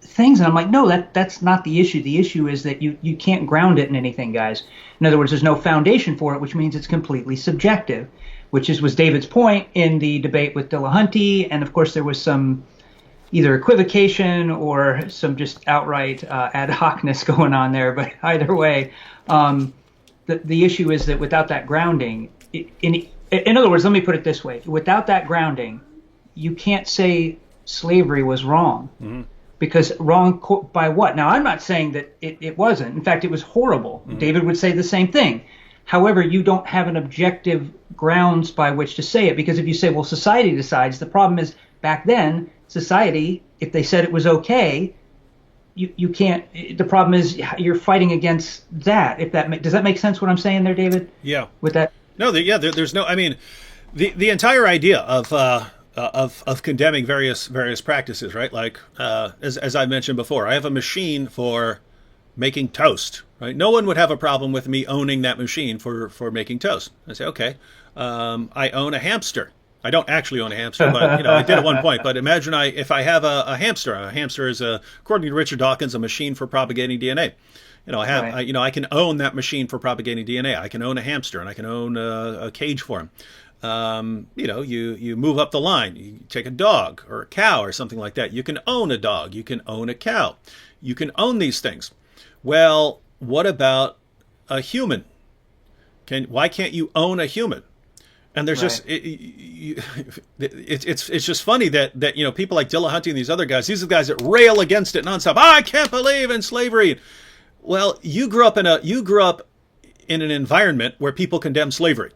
things. And I'm like, no, that's not the issue. The issue is that you can't ground it in anything, guys. In other words, there's no foundation for it, which means it's completely subjective, which was David's point in the debate with Dillahunty. And of course, there was some either equivocation or some just outright ad hocness going on there. But either way, the issue is that without that grounding, in other words, let me put it this way. Without that grounding, you can't say slavery was wrong. Mm-hmm. Because wrong by what? Now, I'm not saying that it wasn't. In fact, it was horrible. Mm-hmm. David would say the same thing. However, you don't have an objective grounds by which to say it. Because if you say, well, society decides, the problem is back then, society, if they said it was okay, you can't. The problem is you're fighting against that. Does that make sense what I'm saying there, David? Yeah. With that? No, there's no, I mean, the entire idea of condemning various practices, right? Like as I mentioned before, I have a machine for making toast, right? No one would have a problem with me owning that machine for making toast. I say, okay, I own a hamster. I don't actually own a hamster, but I did at one point. But imagine if I have a hamster. A hamster is, according to Richard Dawkins, a machine for propagating DNA. I can own that machine for propagating DNA. I can own a hamster, and I can own a cage for him. You move up the line. You take a dog or a cow or something like that. You can own a dog. You can own a cow. You can own these things. Well, what about a human? Why can't you own a human? And there's just it's just funny that people like Dillahunty and these other guys, these are the guys that rail against it nonstop. I can't believe in slavery. Well, you grew up in an environment where people condemn slavery.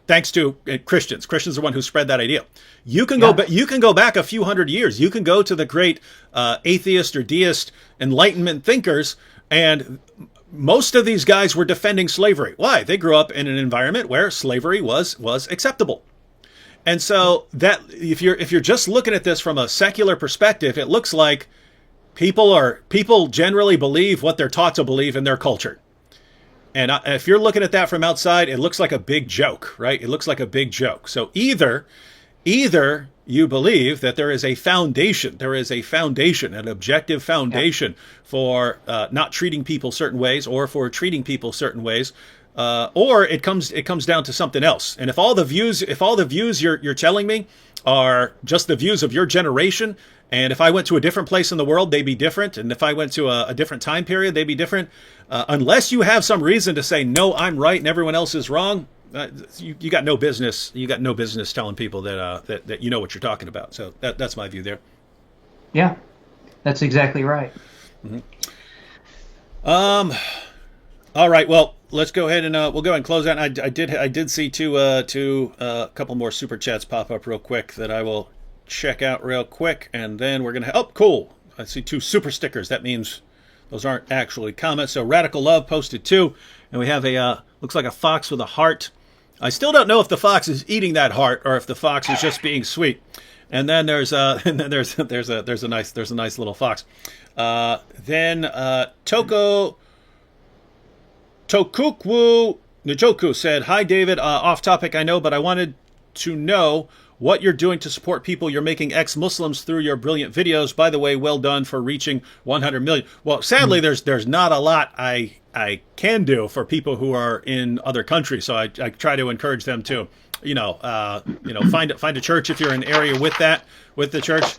Thanks to Christians. Christians are the one who spread that idea. You can go back a few hundred years. You can go to the great atheist or deist Enlightenment thinkers, and most of these guys were defending slavery. Why? They grew up in an environment where slavery was acceptable. And so that if you're just looking at this from a secular perspective, it looks like people generally believe what they're taught to believe in their culture. And if you're looking at that from outside, it looks like a big joke, right? It looks like a big joke. So either you believe that there is a foundation, an objective foundation for not treating people certain ways or for treating people certain ways, or it comes down to something else. And if all the views you're telling me are just the views of your generation, and if I went to a different place in the world, they'd be different. And if I went to a different time period, they'd be different. Unless you have some reason to say, no, I'm right and everyone else is wrong, you got no business. You got no business telling people that you know what you're talking about. So that's my view there. Yeah, that's exactly right. Mm-hmm. All right. Well, let's go ahead and we'll go ahead and close out. I did see a couple more super chats pop up real quick that I will check out real quick, and then we're gonna. Oh, cool! I see 2 super stickers. That means those aren't actually comments. So Radical Love posted 2, and we have looks like a fox with a heart. I still don't know if the fox is eating that heart or if the fox is just being sweet. And then there's a nice little fox. Then Tokukwu Njoku said, "Hi David, off topic I know, but I wanted to know what you're doing to support people you're making ex-Muslims through your brilliant videos. By the way, well done for reaching 100 million." Well, sadly, there's not a lot I can do for people who are in other countries. So I try to encourage them to, find a church if you're in an area with the church.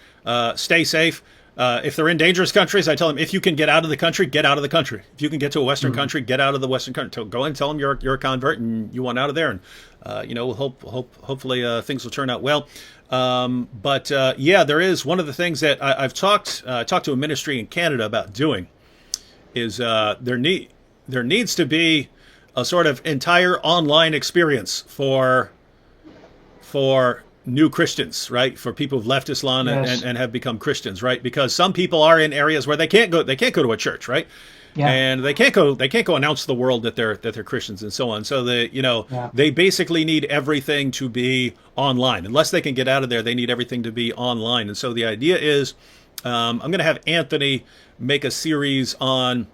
Stay safe. If they're in dangerous countries, I tell them, if you can get out of the country, get out of the country. If you can get to a Western country, get out of the Western country. Go and tell them you're a convert and you want out of there. And, hopefully things will turn out well. But there is one of the things that I've talked to a ministry in Canada about doing is there needs to be a sort of entire online experience for new Christians, right? For people who've left Islam and have become Christians, right? Because some people are in areas where they can't go to a church, right? Yeah. And they can't go announce to the world that they're Christians and so on. So they basically need everything to be online. Unless they can get out of there, they need everything to be online. And so the idea is, I'm going to have Anthony make a series on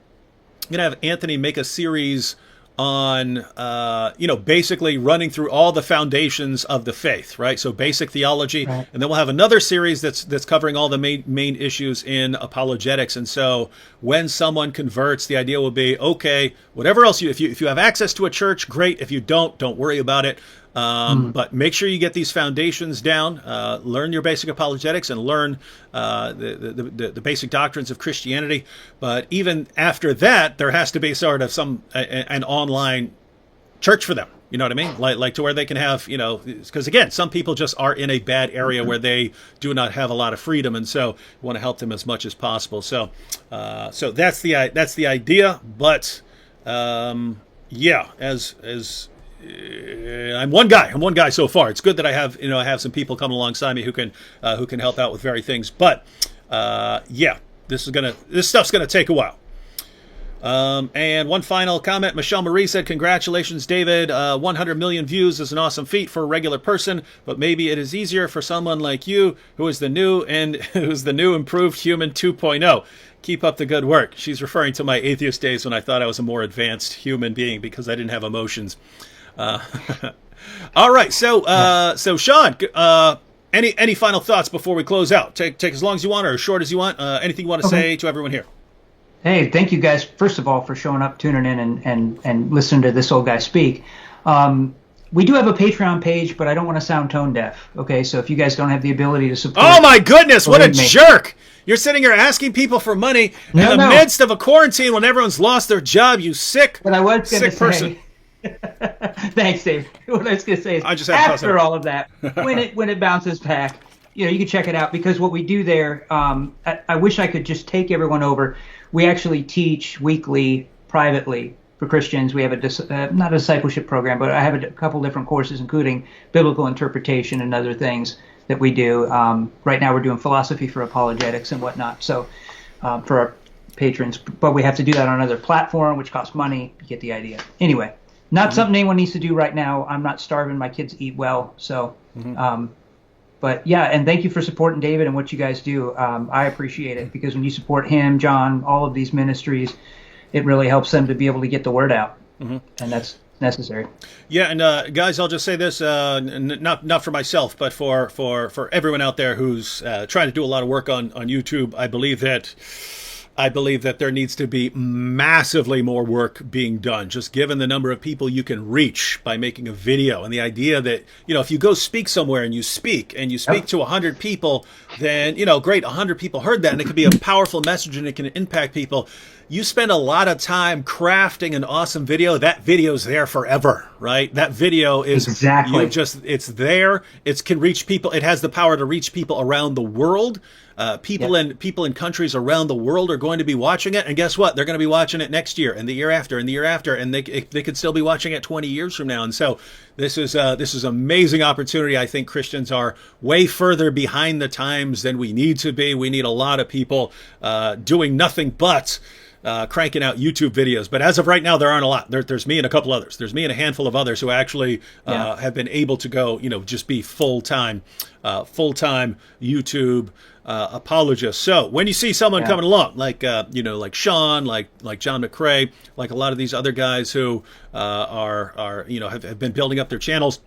basically running through all the foundations of the faith, right? So basic theology, right. And then we'll have another series that's covering all the main issues in apologetics. And so when someone converts, the idea will be, okay, whatever else if you have access to a church, great. If you don't worry about it. But make sure you get these foundations down, learn your basic apologetics and learn the basic doctrines of Christianity. But even after that, there has to be sort of an online church for them. You know what I mean? Like to where they can have, because again, some people just are in a bad area where they do not have a lot of freedom. And so we want to help them as much as possible. So that's the idea. But I'm one guy so far. It's good that I have some people coming alongside me who can help out with various things. But this stuff's gonna take a while. And one final comment. Michelle Marie said, "Congratulations, David. 100 million views is an awesome feat for a regular person, but maybe it is easier for someone like you who is the new improved human 2.0. Keep up the good work." She's referring to my atheist days when I thought I was a more advanced human being because I didn't have emotions. All right. So Sean, any final thoughts before we close out? Take as long as you want or as short as you want. Anything you want to say to everyone here? Hey, thank you guys, first of all, for showing up, tuning in, and listening to this old guy speak. We do have a Patreon page, but I don't want to sound tone deaf. Okay, so if you guys don't have the ability to support... Oh my goodness, what a jerk! You're sitting here asking people for money in the midst of a quarantine when everyone's lost their job, you sick person. Thanks, Dave. What I was going to say is, after all of that, when it bounces back, you can check it out, because what we do there, I wish I could just take everyone over. We actually teach weekly, privately, for Christians. We have not a discipleship program, but I have a couple different courses, including biblical interpretation and other things that we do. Right now we're doing philosophy for apologetics and whatnot, so for our patrons. But we have to do that on another platform, which costs money. You get the idea. Anyway, not something anyone needs to do right now. I'm not starving. My kids eat well, so... But yeah, and thank you for supporting David and what you guys do. I appreciate it, because when you support him, John, all of these ministries, it really helps them to be able to get the word out, and that's necessary. Yeah, and guys, I'll just say this, not for myself, but for everyone out there who's trying to do a lot of work on YouTube. I believe that there needs to be massively more work being done, just given the number of people you can reach by making a video. And the idea that, if you go speak somewhere and you speak to 100 people, then, great, 100 people heard that, and it could be a powerful message and it can impact people. You spend a lot of time crafting an awesome video. That video's there forever, right? That video is exactly it's there. It can reach people. It has the power to reach people around the world. People in countries around the world are going to be watching it, and guess what? They're going to be watching it next year and the year after and the year after, and they could still be watching it 20 years from now. And so this is an amazing opportunity. I think Christians are way further behind the times than we need to be. We need a lot of people doing nothing but cranking out YouTube videos. But as of right now, there aren't a lot. There's me and a couple others. There's me and a handful of others who actually have been able to go, just be full-time YouTube apologists. So when you see someone coming along, like like Sean, like John McCrae, like a lot of these other guys who are have been building up their channels.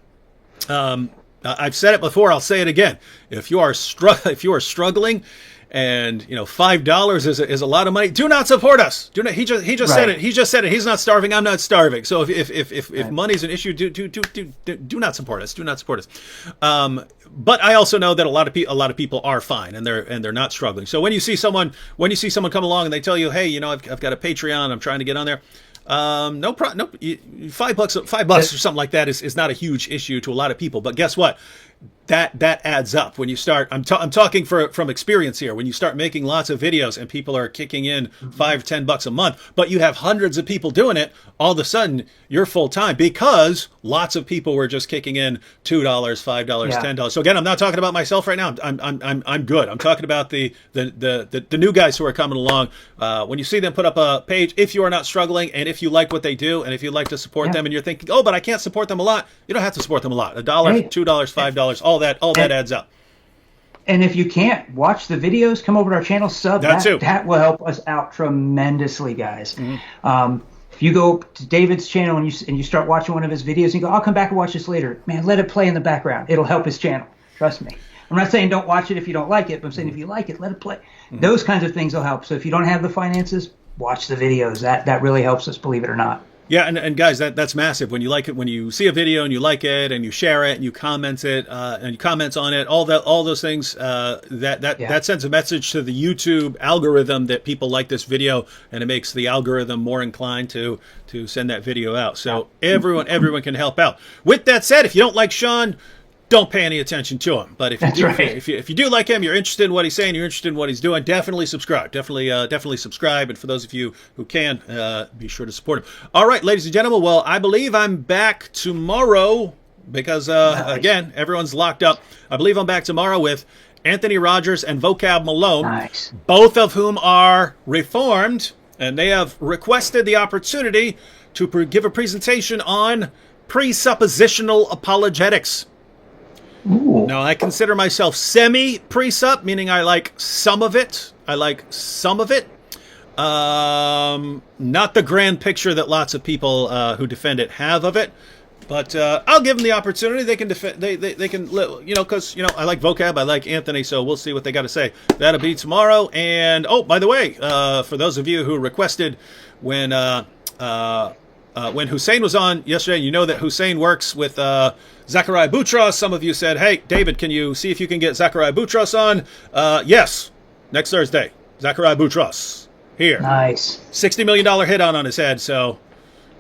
I've said it before. I'll say it again. If you are struggling, and $5 is a lot of money, do not support us. Do not. He just said it. He just said it. He's not starving. I'm not starving. So if money is an issue, do not support us. Do not support us. But I also know that a lot of people are fine and they're not struggling. So when you see someone come along and they tell you, hey, I've got a Patreon. I'm trying to get on there. No problem. No, $5 or something like that is not a huge issue to a lot of people. But guess what? That adds up when you start. I'm talking from experience here. When you start making lots of videos and people are kicking in $5-10 a month, but you have hundreds of people doing it, all of a sudden you're full time because lots of people were just kicking in $2, $5, $10. So again, I'm not talking about myself right now. I'm good. I'm talking about the new guys who are coming along. When you see them put up a page, if you are not struggling and if you like what they do and if you'd like to support them and you're thinking, oh, but I can't support them a lot, you don't have to support them a lot. $1, $2, $5, all that adds up. And if you can't watch the videos, come over to our channel, sub. That will help us out tremendously, guys. If you go to David's channel and you start watching one of his videos and you go, I'll come back and watch this later, man, let it play in the background. It'll help his channel. Trust me. I'm not saying don't watch it if you don't like it, but I'm saying if you like it, let it play. Those kinds of things will help. So if you don't have the finances, watch the videos. That really helps us, believe it or not. Yeah, and guys, that's massive. When you like it, when you see a video and you like it, and you share it, and you comment it, and you comment on it, all those things, that sends a message to the YouTube algorithm that people like this video, and it makes the algorithm more inclined to send that video out. So everyone can help out. With that said, if you don't like Sean, don't pay any attention to him. But if you do like him, you're interested in what he's saying, you're interested in what he's doing, definitely subscribe. Definitely subscribe. And for those of you who can, be sure to support him. All right, ladies and gentlemen. Well, I believe I'm back tomorrow because, again, everyone's locked up. I believe I'm back tomorrow with Anthony Rogers and Vocab Malone, both of whom are Reformed, and they have requested the opportunity to give a presentation on presuppositional apologetics. Ooh. Now, I consider myself semi-presup, meaning I like some of it. Not the grand picture that lots of people who defend it have of it. But I'll give them the opportunity. They can defend. They can, because I like vocab. I like Anthony. So we'll see what they got to say. That'll be tomorrow. And by the way, for those of you who requested when Hussein was on yesterday, you know that Hussein works with Zachariah Boutros. Some of you said, hey, David, can you see if you can get Zachariah Boutros on? Yes, next Thursday. Zachariah Boutros here. Nice. $60 million hit on his head, so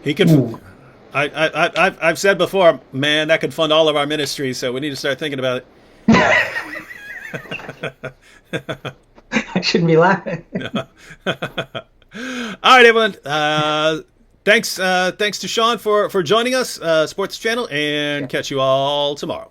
he can. I've said before, man, that could fund all of our ministries, so we need to start thinking about it. I shouldn't be laughing. All right, everyone. Thanks to Sean for joining us, Sports Channel, and catch you all tomorrow.